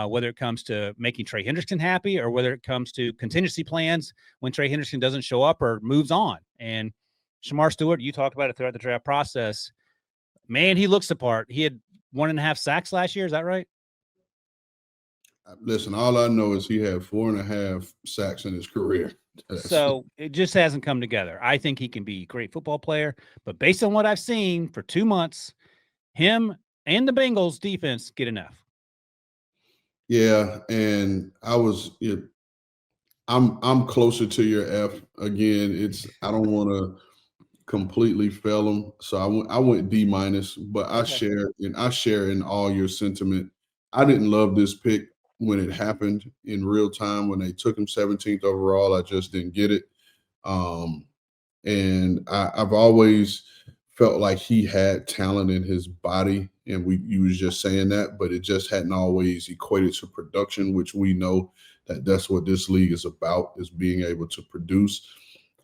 whether it comes to making Trey Hendrickson happy or whether it comes to contingency plans when Trey Hendrickson doesn't show up or moves on. And Shemar Stewart, you talked about it throughout the draft process. Man, he looks the part. He had 1.5 sacks last year. Is that right? Listen, all I know is he had 4.5 sacks in his career. So it just hasn't come together. I think he can be a great football player, but based on what I've seen for 2 months, him and the Bengals defense get enough. Yeah, and I'm closer to your F again. I don't want to completely fail him, so I went D-, but I share in all your sentiment. I didn't love this pick when it happened in real time when they took him 17th overall. I just didn't get it. And I've always felt like he had talent in his body, and you was just saying that, but it just hadn't always equated to production, which we know that's what this league is about, is being able to produce.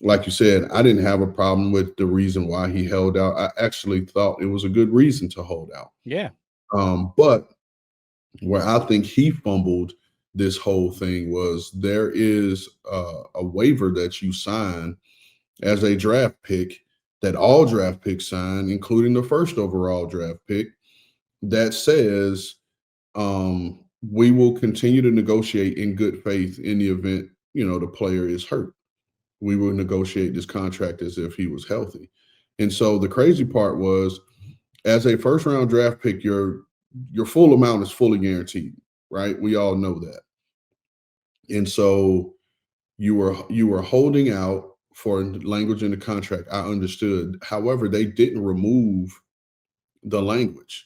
Like you said, I didn't have a problem with the reason why he held out. I actually thought it was a good reason to hold out. Yeah. But where I think he fumbled this whole thing was there is a waiver that you sign as a draft pick that all draft picks sign, including the first overall draft pick, that says we will continue to negotiate in good faith in the event, the player is hurt. We will negotiate this contract as if he was healthy. And so the crazy part was, as a first-round draft pick, your full amount is fully guaranteed, right? We all know that. And so you were holding out for language in the contract. I understood. However, they didn't remove the language.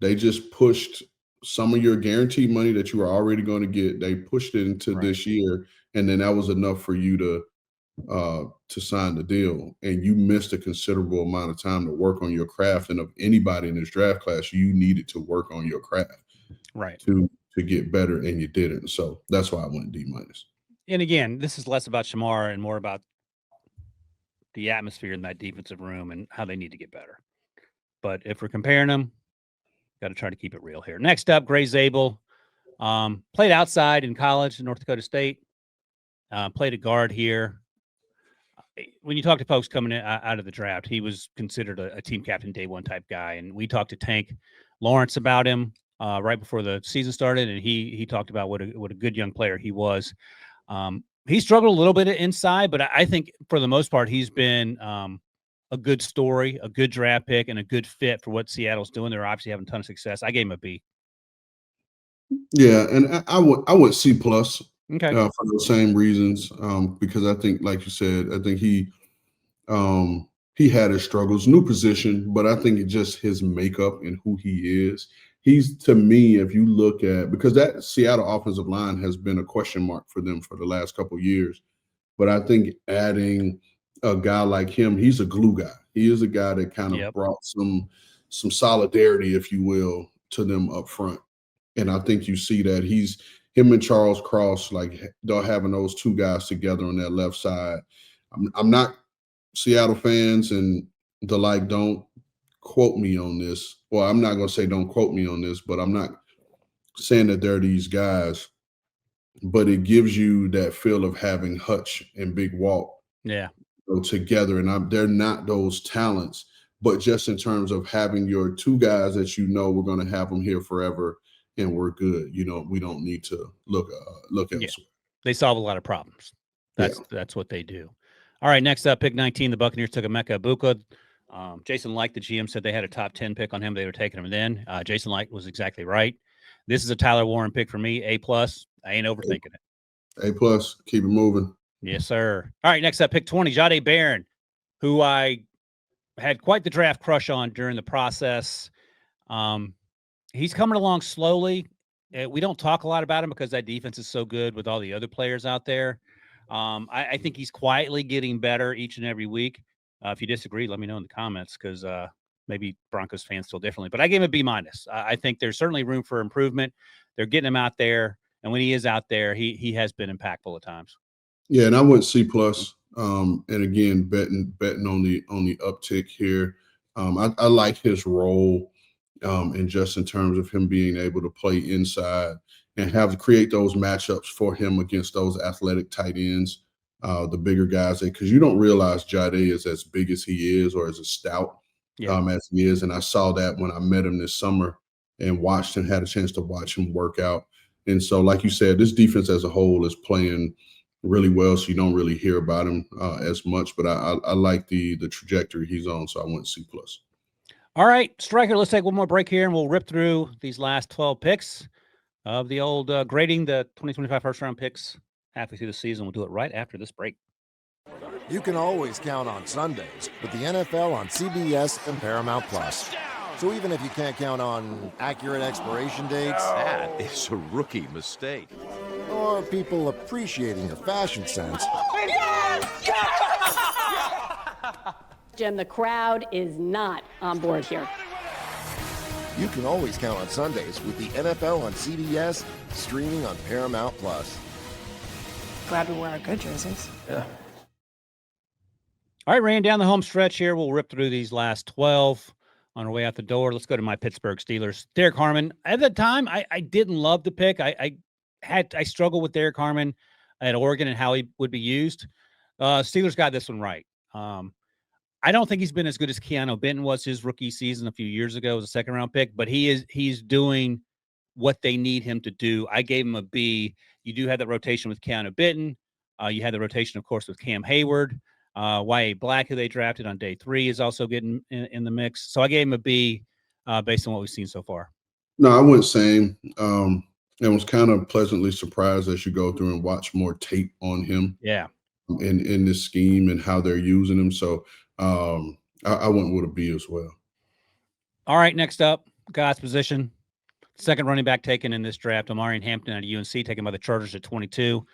They just pushed some of your guaranteed money that you were already going to get. They pushed it into this year, and then that was enough for you to sign the deal. And you missed a considerable amount of time to work on your craft. And of anybody in this draft class, you needed to work on your craft, right, to get better, and you didn't. So that's why I went D-. And again, this is less about Shemar and more about the atmosphere in that defensive room and how they need to get better. But if we're comparing them, got to try to keep it real here. Next up, Gray Zabel. Played outside in college in North Dakota State. Played a guard here. When you talk to folks coming in, out of the draft, he was considered a team captain day one type guy. And we talked to Tank Lawrence about him right before the season started, and he talked about what a good young player he was. He struggled a little bit inside, but I think for the most part, he's been a good story, a good draft pick, and a good fit for what Seattle's doing. They're obviously having a ton of success. I gave him a B. Yeah, and I went C+. Okay. For the same reasons, because I think, like you said, I think he had his struggles, new position, but I think it's just his makeup and who he is. He's, to me, if you look at, because that Seattle offensive line has been a question mark for them for the last couple of years, but I think adding a guy like him, he's a glue guy. He is a guy that kind of brought some solidarity, if you will, to them up front. And I think you see that him and Charles Cross, like they're having those two guys together on that left side. I'm not Seattle fans and the like, don't quote me on this. Well, I'm not going to say don't quote me on this, but I'm not saying that they're these guys, but it gives you that feel of having Hutch and Big Walt together. And they're not those talents, but just in terms of having your two guys that we're going to have them here forever and we're good. We don't need to look elsewhere. They solve a lot of problems. That's what they do. All right, next up, pick 19, the Buccaneers took Emeka Egbuka. Jason Licht, the GM, said they had a top 10 pick on him. They were taking him then. Jason Licht was exactly right. This is a Tyler Warren pick for me, A+. I ain't overthinking it. A+, keep it moving. Yes, sir. All right, next up, pick 20, Jahdae Barron, who I had quite the draft crush on during the process. He's coming along slowly. We don't talk a lot about him because that defense is so good with all the other players out there. I think he's quietly getting better each and every week. If you disagree, let me know in the comments because maybe Broncos fans feel differently. But I gave him a B-. I think there's certainly room for improvement. They're getting him out there, and when he is out there, he has been impactful at times. Yeah, and I went C+. And again, betting on the uptick here. I like his role, and just in terms of him being able to play inside and have to create those matchups for him against those athletic tight ends, the bigger guys, because you don't realize Jade is as big as he is or as a stout as he is. And I saw that when I met him this summer and watched and had a chance to watch him work out. And so, like you said, this defense as a whole is playing really well, so you don't really hear about him as much. But I like the trajectory he's on, so I went C+. All right, Striker, let's take one more break here, and we'll rip through these last 12 picks of the old grading the 2025 first-round picks halfway through the season. We'll do it right after this break. You can always count on Sundays with the NFL on CBS and Paramount Plus. So even if you can't count on accurate expiration dates, that is a rookie mistake, or people appreciating your fashion sense, Jim, the crowd is not on board here. you can always count on Sundays with the NFL on CBS, streaming on Paramount Plus. Glad we wear our good jerseys. Yeah. All right, ran down the home stretch here. We'll rip through these last 12 on our way out the door. Let's go to my Pittsburgh Steelers. Derek Harmon. At the time, I didn't love the pick. I struggled with Derek Harmon at Oregon and how he would be used. Steelers got this one right. I don't think he's been as good as Keanu Benton was his rookie season a few years ago as a second-round pick, but he's doing what they need him to do. I gave him a B. You do have that rotation with Keanu Benton. You had the rotation, of course, with Cam Hayward. Y.A. Black, who they drafted on day 3, is also getting in the mix. So I gave him a B based on what we've seen so far. No, I went same. I was kind of pleasantly surprised as you go through and watch more tape on him. Yeah. In this scheme and how they're using him. So I went with a B as well. All right, next up, God's position. Second running back taken in this draft, Omarion Hampton out of UNC, taken by the Chargers at 22.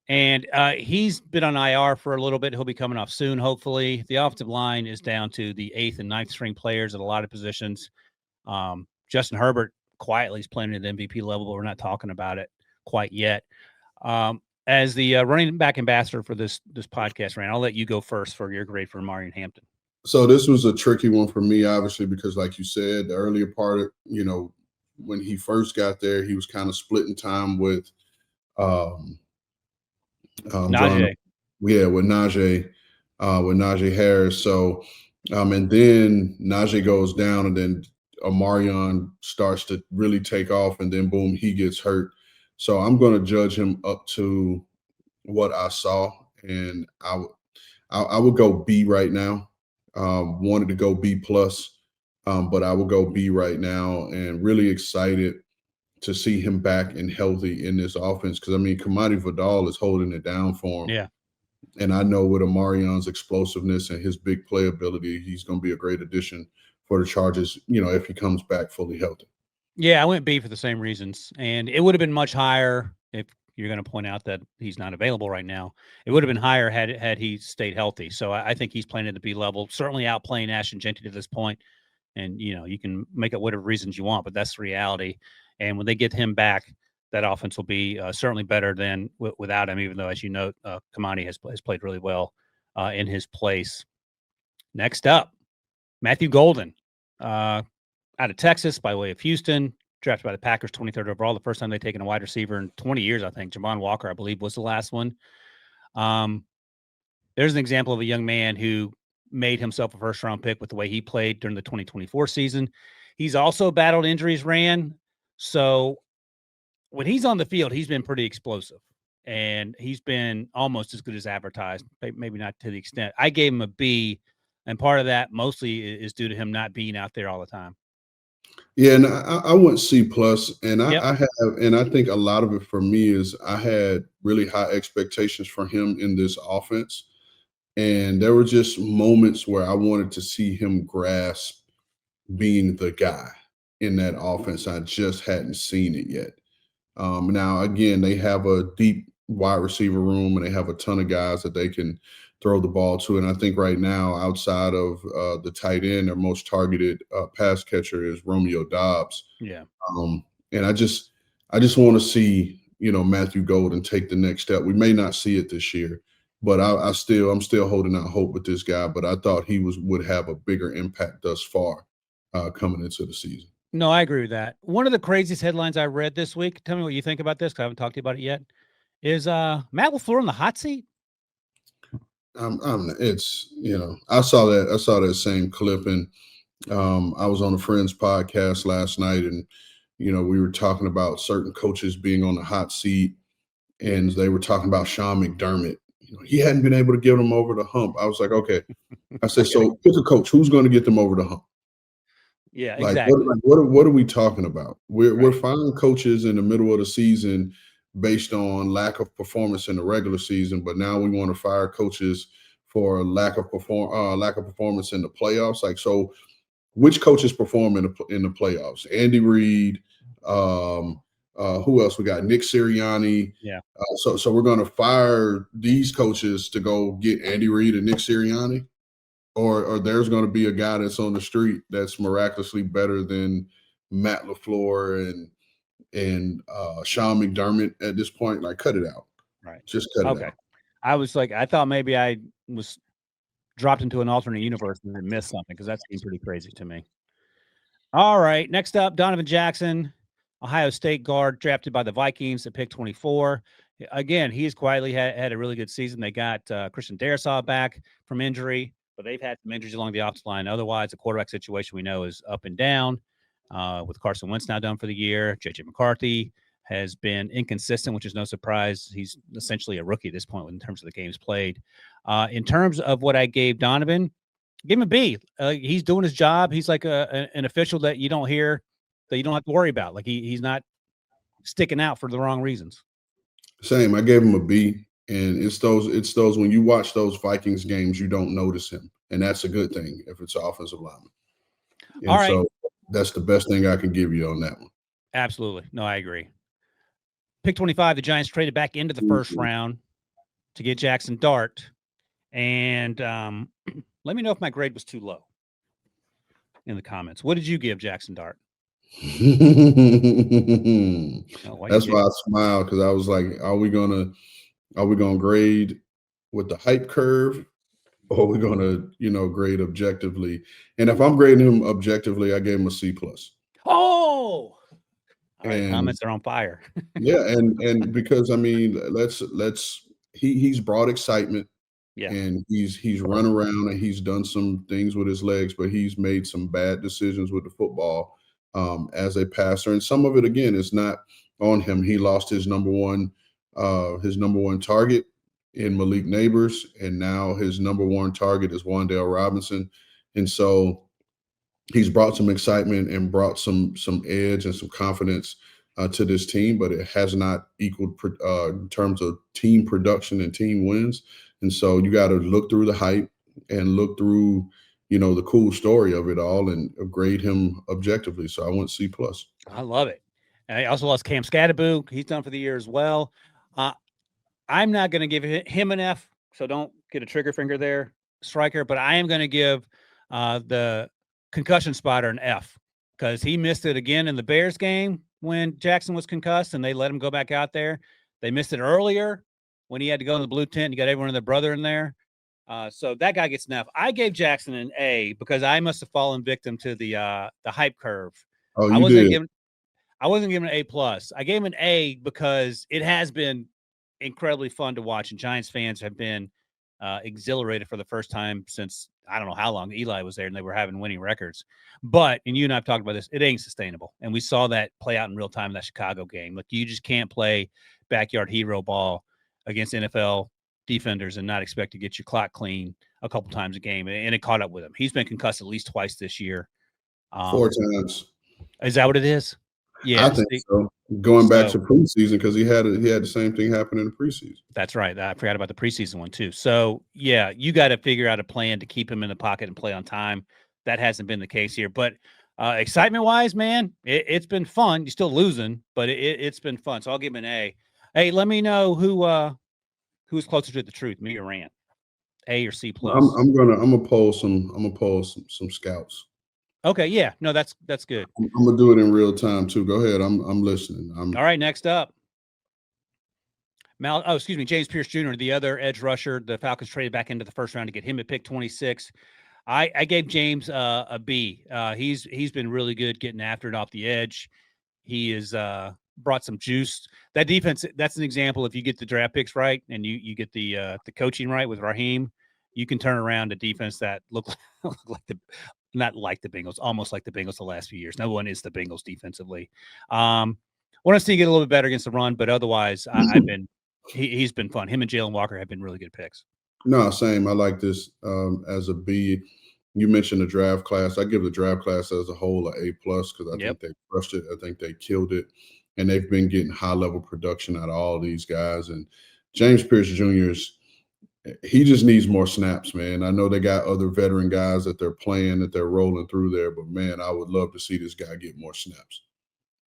And he's been on IR for a little bit. He'll be coming off soon, hopefully. The offensive line is down to the 8th and 9th string players at a lot of positions. Justin Herbert quietly is playing at the MVP level, but we're not talking about it quite yet. As the running back ambassador for this podcast, Rand, I'll let you go first for your grade for Omarion Hampton. So this was a tricky one for me, obviously, because like you said, the earlier part of, when he first got there, he was kind of splitting time with Najee. With Najee Harris. So, and then Najee goes down, and then Omarion starts to really take off, and then boom, he gets hurt. So I'm going to judge him up to what I saw, and I would go B right now. Wanted to go B plus, but I will go B right now, and really excited to see him back and healthy in this offense. Because, Kamani Vidal is holding it down for him. Yeah. And I know with Omarion's explosiveness and his big playability, he's going to be a great addition for the Chargers, if he comes back fully healthy. Yeah, I went B for the same reasons. And it would have been much higher if you're going to point out that he's not available right now. It would have been higher had he stayed healthy. So I think he's playing at the B level, certainly outplaying Ashton Jeanty to this point. And, you can make up whatever reasons you want, but that's the reality. And when they get him back, that offense will be certainly better than without him, even though, as you know, Kamani has played really well in his place. Next up, Matthew Golden, out of Texas by way of Houston, drafted by the Packers, 23rd overall, the first time they've taken a wide receiver in 20 years, I think. Javon Walker, I believe, was the last one. There's an example of a young man who made himself a first-round pick with the way he played during the 2024 season. He's also battled injuries, Rand. So when he's on the field, he's been pretty explosive, and he's been almost as good as advertised, maybe not to the extent. I gave him a B, and part of that mostly is due to him not being out there all the time. Yeah, and I went C plus, and I think a lot of it for me is I had really high expectations for him in this offense, and there were just moments where I wanted to see him grasp being the guy in that offense. I just hadn't seen it yet. Now, again, they have a deep wide receiver room, and they have a ton of guys that they can throw the ball to. And I think right now, outside of the tight end, their most targeted pass catcher is Romeo Doubs. Yeah. And I just want to see, Matthew Golden take the next step. We may not see it this year. but I'm still holding out hope with this guy. But I thought he would have a bigger impact thus far coming into the season. No, I agree with that. One of the craziest headlines I read this week, tell me what you think about this, because I haven't talked to you about it yet, is Matt LaFleur on the hot seat? It's, I saw that same clip, and I was on a friend's podcast last night, and we were talking about certain coaches being on the hot seat, and they were talking about Sean McDermott. He hadn't been able to get them over the hump. I was like, okay. I said, so pick a coach. Who's going to get them over the hump? Yeah, Like, exactly. what are we talking about? We're firing coaches in the middle of the season based on lack of performance in the regular season, but now we want to fire coaches for lack of performance in the playoffs. Like, so which coaches perform in the playoffs? Andy Reid. Who else we got? Nick Sirianni. Yeah. So we're going to fire these coaches to go get Andy Reid and Nick Sirianni, or there's going to be a guy that's on the street that's miraculously better than Matt LaFleur and Sean McDermott at this point. Like, cut it out. Right. Just cut it out. I was like, I thought maybe I was dropped into an alternate universe and missed something, because that seemed pretty crazy to me. All right. Next up, Donovan Jackson, Ohio State guard, drafted by the Vikings at pick 24. Again, he's quietly had a really good season. They got Christian Darrisaw back from injury, but they've had some injuries along the offensive line. Otherwise, the quarterback situation we know is up and down. With Carson Wentz now done for the year, J.J. McCarthy has been inconsistent, which is no surprise. He's essentially a rookie at this point in terms of the games played. In terms of what I gave Donovan, give him a B. He's doing his job. He's like an official that you don't hear, that you don't have to worry about. Like, he's not sticking out for the wrong reasons. Same. I gave him a B, and it's those when you watch those Vikings games, you don't notice him, and that's a good thing if it's an offensive lineman. And all right. So that's the best thing I can give you on that one. Absolutely. No, I agree. Pick 25, the Giants traded back into the first round to get Jackson Dart. And let me know if my grade was too low in the comments. What did you give Jackson Dart? That's why I smiled, because I was like, are we gonna grade with the hype curve, or are we gonna grade objectively? And if I'm grading him objectively, I gave him a C+. Oh, all right, comments are on fire. Yeah, and because I mean, he's brought excitement. Yeah. And he's run around and he's done some things with his legs, but he's made some bad decisions with the football as a passer. And some of it, again, is not on him. He lost his number one target in Malik Neighbors, and now his number one target is Wan'Dale Robinson. And so he's brought some excitement and brought some edge and some confidence to this team, but it has not equaled in terms of team production and team wins. And so you got to look through the hype and look through, the cool story of it all and grade him objectively. So I went C+. I love it. And I also lost Cam Scadaboo. He's done for the year as well. I'm not going to give him an F, so don't get a trigger finger there, Striker. But I am going to give the concussion spotter an F, because he missed it again in the Bears game when Jackson was concussed, and they let him go back out there. They missed it earlier when he had to go in the blue tent. You got everyone and their brother in there. So that guy gets an F. I gave Jackson an A because I must have fallen victim to the hype curve. Oh, you I wasn't giving an A+. I gave him an A because it has been incredibly fun to watch, and Giants fans have been exhilarated for the first time since I don't know how long Eli was there and they were having winning records. But, and you and I have talked about this, it ain't sustainable. And we saw that play out in real time in that Chicago game. Like, you just can't play backyard hero ball against NFL defenders and not expect to get your clock clean a couple times a game. And it caught up with him. He's been concussed at least twice this year. 4 times. Is that what it is? Yeah, I think so. Going back to preseason, because he had the same thing happen in the preseason. That's right. I forgot about the preseason one too. So yeah, you got to figure out a plan to keep him in the pocket and play on time. That hasn't been the case here. But excitement wise, man, it's been fun. You're still losing, but it's been fun. So I'll give him an A. Hey, let me know who's closer to the truth, me or Rand. A or C+. I'm gonna poll some scouts. Okay, yeah, no, that's good. I'm gonna do it in real time too. Go ahead, I'm listening. All right, next up, James Pierce Jr., the other edge rusher. The Falcons traded back into the first round to get him at pick 26. I gave James a B. He's been really good getting after it off the edge. He is brought some juice. That defense, that's an example. If you get the draft picks right and you get the coaching right with Raheem, you can turn around a defense that look like not like the Bengals, almost like the Bengals the last few years. No one is the Bengals defensively. Want to see him get a little bit better against the run, but otherwise, he's been fun. Him and Jalen Walker have been really good picks. No, same. I like this as a B. You mentioned the draft class. I give the draft class as a whole an A+ because I think they crushed it. I think they killed it, and they've been getting high level production out of all of these guys. And James Pierce Jr. He just needs more snaps, man. I know they got other veteran guys that they're playing, that they're rolling through there, but man, I would love to see this guy get more snaps.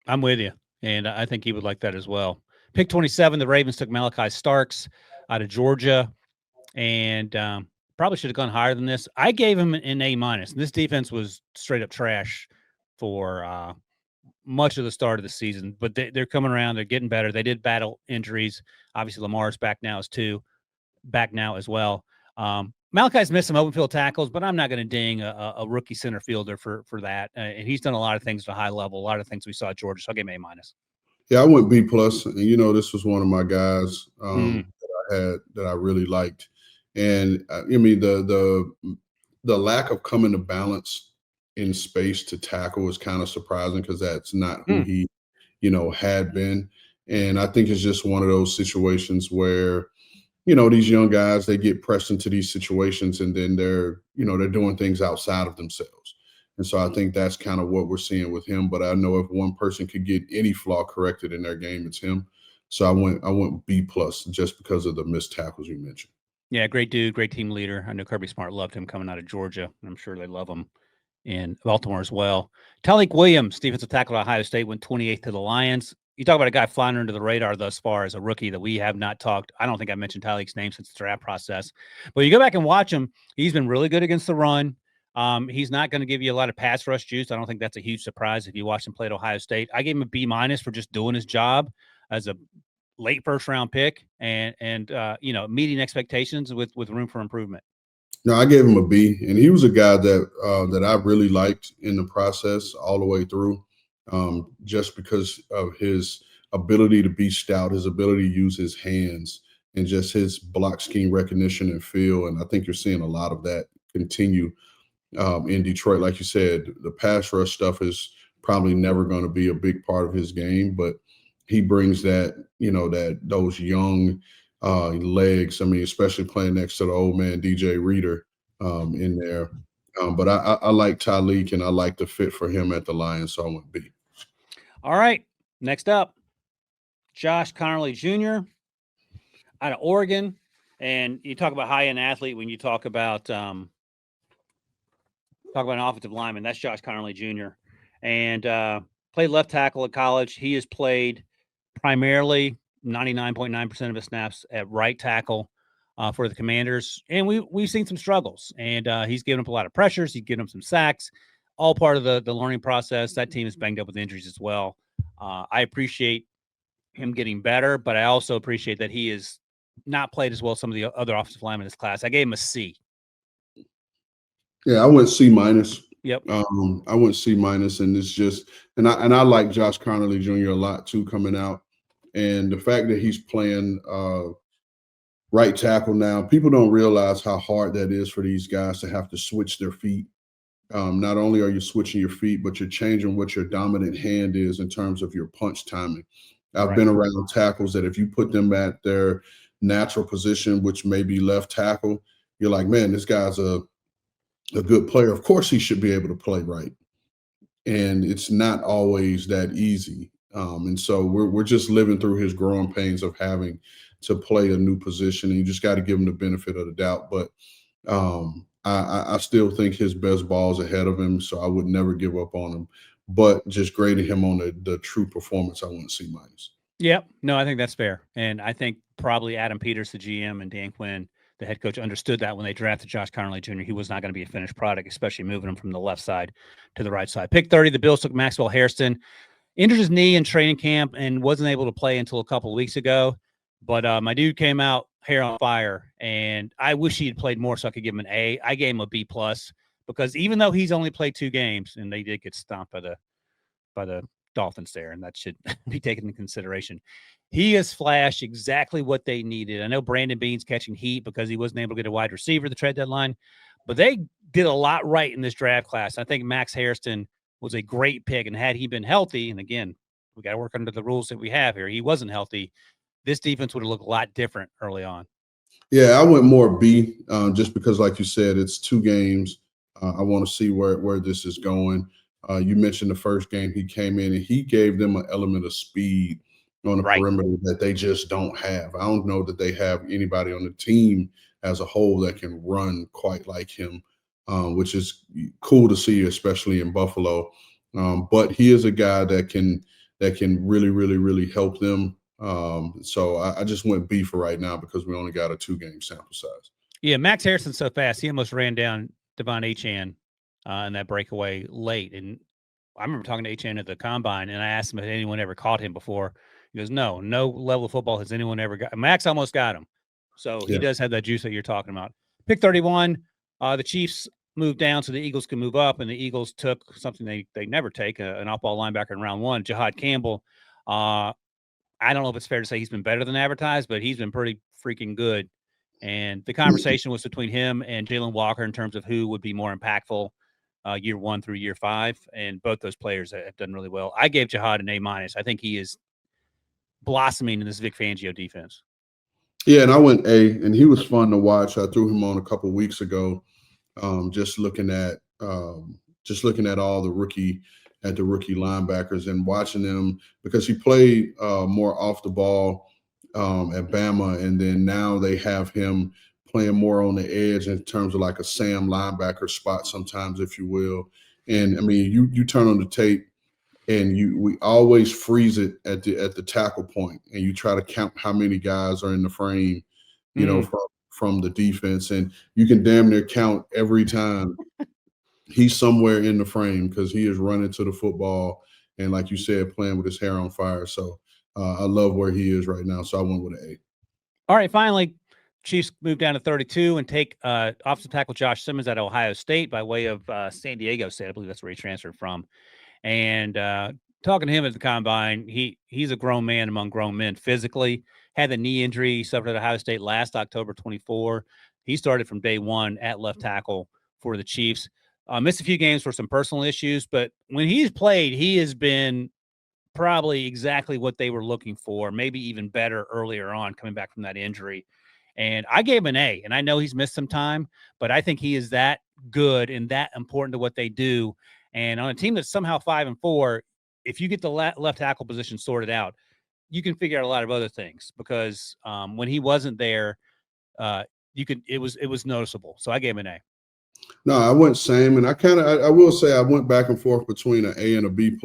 I'm with you, and I think he would like that as well. Pick 27, the Ravens took Malachi Starks out of Georgia, and probably should have gone higher than this. I gave him an A-. And this defense was straight up trash for much of the start of the season, but they're coming around. They're getting better. They did battle injuries. Obviously, Lamar's back now as well. Malachi's missed some open field tackles, but I'm not going to ding a rookie center fielder for that. And he's done a lot of things at a high level, a lot of things we saw at Georgia. So I'll give him A-. Yeah, I went B+. And, this was one of my guys that I really liked. And I mean, the lack of coming to balance in space to tackle is kind of surprising because that's not who he, had been. And I think it's just one of those situations where, these young guys, they get pressed into these situations and then they're doing things outside of themselves. And so I think that's kind of what we're seeing with him. But I know if one person could get any flaw corrected in their game, it's him. So I went B+ just because of the missed tackles you mentioned. Yeah, great dude, great team leader. I know Kirby Smart loved him coming out of Georgia, and I'm sure they love him in Baltimore as well. Tyreek Williams, defensive tackle at Ohio State, went 28th to the Lions. You talk about a guy flying under the radar thus far as a rookie that we have not talked. I don't think I mentioned Tyreek's name since the draft process. But you go back and watch him, he's been really good against the run. He's not going to give you a lot of pass rush juice. I don't think that's a huge surprise if you watch him play at Ohio State. I gave him a B- for just doing his job as a late first-round pick and meeting expectations with room for improvement. No, I gave him a B, and he was a guy that I really liked in the process all the way through, just because of his ability to be stout, his ability to use his hands, and just his block scheme recognition and feel. And I think you're seeing a lot of that continue in Detroit. Like you said, the pass rush stuff is probably never going to be a big part of his game, but he brings that, those young legs. I mean, especially playing next to the old man, DJ Reader in there. But I like Tyreek, and I like the fit for him at the Lions, so I went B. All right. Next up, Josh Connerly Jr. out of Oregon. And you talk about high-end athlete when you talk about an offensive lineman. That's Josh Connerly Jr. And played left tackle at college. He has played primarily 99.9% of his snaps at right tackle for the Commanders. And we've seen some struggles. And he's given up a lot of pressures. He's given up some sacks. All part of the learning process. That team is banged up with injuries as well. I appreciate him getting better, but I also appreciate that he is not played as well as some of the other offensive linemen in this class. I gave him a C. Yeah, I went C-. Yep. I went C-, and it's just, and I like Josh Connerly Jr. a lot too coming out, and the fact that he's playing right tackle now, people don't realize how hard that is for these guys to have to switch their feet. Not only are you switching your feet, but you're changing what your dominant hand is in terms of your punch timing. I've been around tackles that if you put them at their natural position, which may be left tackle, you're like, man, this guy's a good player. Of course he should be able to play right. And it's not always that easy. And so we're just living through his growing pains of having to play a new position. And you just got to give him the benefit of the doubt. But I still think his best ball's ahead of him, so I would never give up on him. But just grading him on the true performance, I went C-. Yep. No, I think that's fair. And I think probably Adam Peters, the GM, and Dan Quinn, the head coach, understood that when they drafted Josh Connerly Jr. He was not going to be a finished product, especially moving him from the left side to the right side. Pick 30, the Bills took Maxwell Hairston. Injured his knee in training camp and wasn't able to play until a couple of weeks ago. But my dude came out hair on fire, and I wish he had played more so I could give him an A. I gave him a B+ because even though he's only played 2 games, and they did get stomped by the Dolphins there, and that should be taken into consideration, he has flashed exactly what they needed. I know Brandon Beane's catching heat because he wasn't able to get a wide receiver at the trade deadline, but they did a lot right in this draft class. I think Max Hairston was a great pick, and had he been healthy, and again, we got to work under the rules that we have here, he wasn't healthy, this defense would have looked a lot different early on. Yeah, I went more B, just because, like you said, it's 2 games. I want to see where this is going. You mentioned the first game he came in and he gave them an element of speed on the perimeter that they just don't have. I don't know that they have anybody on the team as a whole that can run quite like him, which is cool to see, especially in Buffalo. But he is a guy that can really, really, really help them. So I just went B for right now because we only got a 2-game sample size. Yeah, Max Harrison's so fast. He almost ran down Devon Achane in that breakaway late. And I remember talking to Achane at the combine, and I asked him if anyone ever caught him before. He goes, no level of football has anyone ever got. Max almost got him. So he does have that juice that you're talking about. Pick 31, the Chiefs moved down so the Eagles can move up, and the Eagles took something they never take, an off-ball linebacker in round 1, Jihad Campbell. I don't know if it's fair to say he's been better than advertised, but he's been pretty freaking good. And the conversation was between him and Jalen Walker in terms of who would be more impactful year 1 through year 5. And both those players have done really well. I gave Jihad an A-. I think he is blossoming in this Vic Fangio defense. Yeah, and I went A, and he was fun to watch. I threw him on a couple of weeks ago, just looking at all the rookie linebackers and watching them because he played more off the ball at Bama, and then now they have him playing more on the edge in terms of like a Sam linebacker spot sometimes, if you will. And I mean, you turn on the tape and we always freeze it at the tackle point, and you try to count how many guys are in the frame, you know, from the defense, and you can damn near count every time he's somewhere in the frame because he is running to the football and, like you said, playing with his hair on fire. So I love where he is right now. So I went with an A. All right, finally, Chiefs move down to 32 and take offensive tackle Josh Simmons at Ohio State by way of San Diego State. I believe that's where he transferred from. And talking to him at the combine, he's a grown man among grown men physically. Had the knee injury he suffered at Ohio State last October 24. He started from day 1 at left tackle for the Chiefs. Missed a few games for some personal issues, but when he's played, he has been probably exactly what they were looking for, maybe even better earlier on coming back from that injury. And I gave him an A, and I know he's missed some time, but I think he is that good and that important to what they do. And on a team that's somehow 5-4, if you get the left tackle position sorted out, you can figure out a lot of other things because when he wasn't there, it was noticeable. So I gave him an A. No, I went same, and I will say I went back and forth between an A and a B+.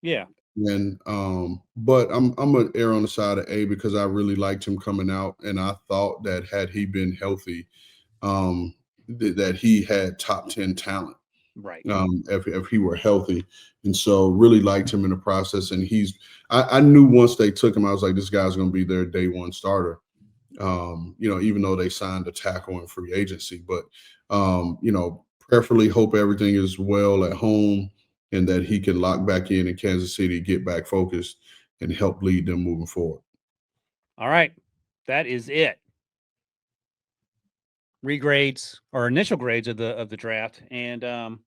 Yeah. And but I'm gonna err on the side of A because I really liked him coming out, and I thought that had he been healthy, that he had top 10 talent. Right. If he were healthy. And so really liked him in the process. And I knew once they took him, I was like, this guy's going to be their day 1 starter. Even though they signed a tackle in free agency, but prayerfully hope everything is well at home and that he can lock back in Kansas City, get back focused and help lead them moving forward. All right. That is it. Regrades or initial grades of the draft. And I'm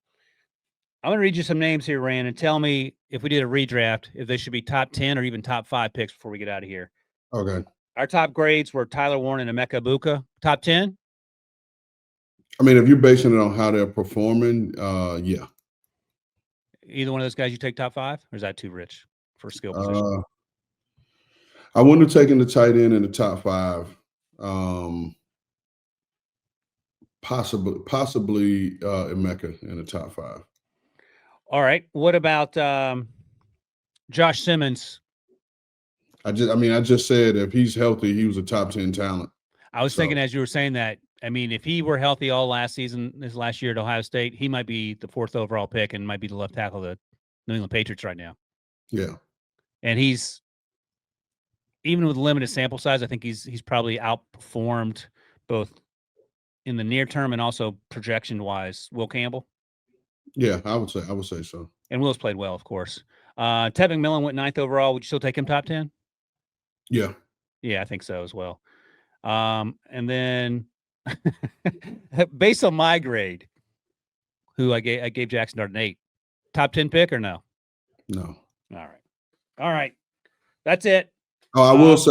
going to read you some names here, Rand, and tell me if we did a redraft, if they should be top 10 or even top 5 picks before we get out of here. Okay. Our top grades were Tyler Warren and Emeka Egbuka. Top 10? I mean, if you're basing it on how they're performing, yeah. Either one of those guys you take top 5, or is that too rich for skill position? I wouldn't have taken the tight end in the top 5. Possibly Emeka in the top 5. All right. What about Josh Simmons? I just said if he's healthy, he was a top 10 talent. I was thinking as you were saying that, I mean, if he were healthy all last season, this last year at Ohio State, he might be the 4th overall pick and might be the left tackle of the New England Patriots right now. Yeah. And he's even with limited sample size, I think he's probably outperformed both in the near term and also projection wise Will Campbell. Yeah, I would say so. And Will's played well, of course. Ted McMillan went 9th overall. Would you still take him top 10? Yeah. Yeah, I think so as well. And then based on my grade, who I gave Jackson Dart an 8. Top 10 pick or no? No. All right. That's it. Oh, I will say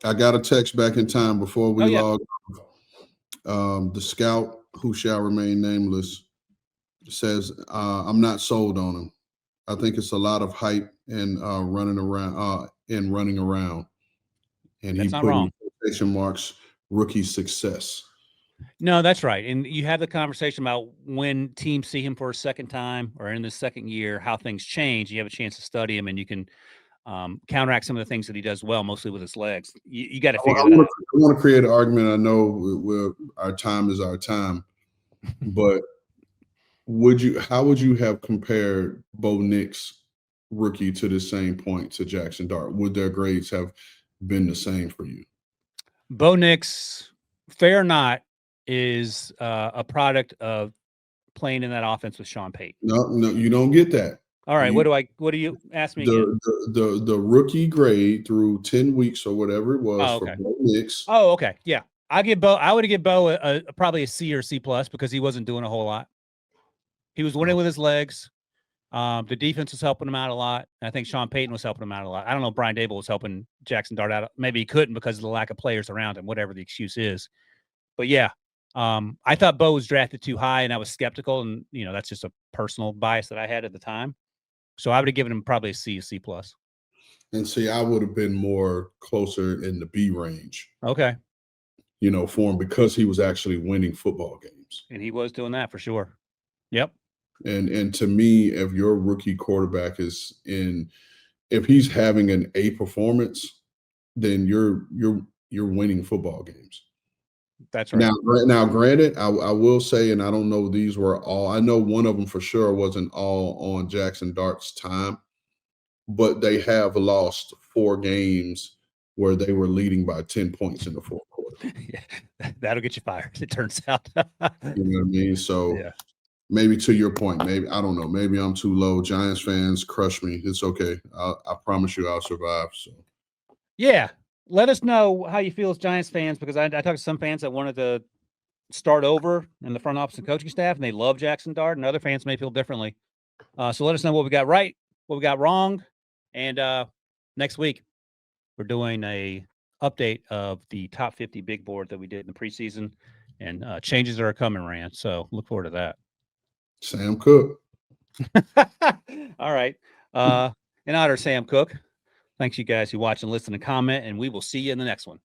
I got a text back in time before we log off. The scout, who shall remain nameless, says I'm not sold on him. I think it's a lot of hype and running around. And That's he not put wrong. in quotation marks rookie success. No, that's right. And you have the conversation about when teams see him for a second time or in the second year, how things change. You have a chance to study him and you can counteract some of the things that he does well, mostly with his legs. You got to figure that out. I want to create an argument. I know our time is our time, but how would you have compared Bo Nix rookie to the same point to Jackson Dart? Would their grades have been the same for you? Bo Nix, fair or not, is a product of playing in that offense with Sean Payton. No, you don't get that. All right, what do you ask me again? The rookie grade through 10 weeks or whatever it was for Bo Nix. Oh, okay. Yeah. I would give Bo probably a C or C plus because he wasn't doing a whole lot. He was winning with his legs. The defense was helping him out a lot. I think Sean Payton was helping him out a lot. I don't know if Brian Dable was helping Jackson Dart out. Maybe he couldn't because of the lack of players around him, whatever the excuse is. But yeah, I thought Bo was drafted too high, and I was skeptical. And that's just a personal bias that I had at the time. So I would have given him probably a C plus. And see, I would have been more closer in the B range. Okay. For him because he was actually winning football games. And he was doing that for sure. Yep. And to me, if your rookie quarterback if he's having an A performance, then you're winning football games. That's right. Now, granted, I will say, and I don't know these were all. I know one of them for sure wasn't all on Jackson Dart's time, but they have lost 4 games where they were leading by 10 points in the fourth quarter. Yeah, that'll get you fired. It turns out. You know what I mean? So. Yeah. Maybe to your point, maybe I don't know. Maybe I'm too low. Giants fans crush me. It's okay. I promise you, I'll survive. So, yeah, let us know how you feel as Giants fans because I talked to some fans that wanted to start over in the front office and coaching staff, and they love Jackson Dart, and other fans may feel differently. So let us know what we got right, what we got wrong, and next week we're doing a update of the top 50 big board that we did in the preseason, and changes are coming, Rand. So look forward to that. Sam Cook. All right. In honor of Sam Cook, thanks you guys who watch and listen and comment, and we will see you in the next one.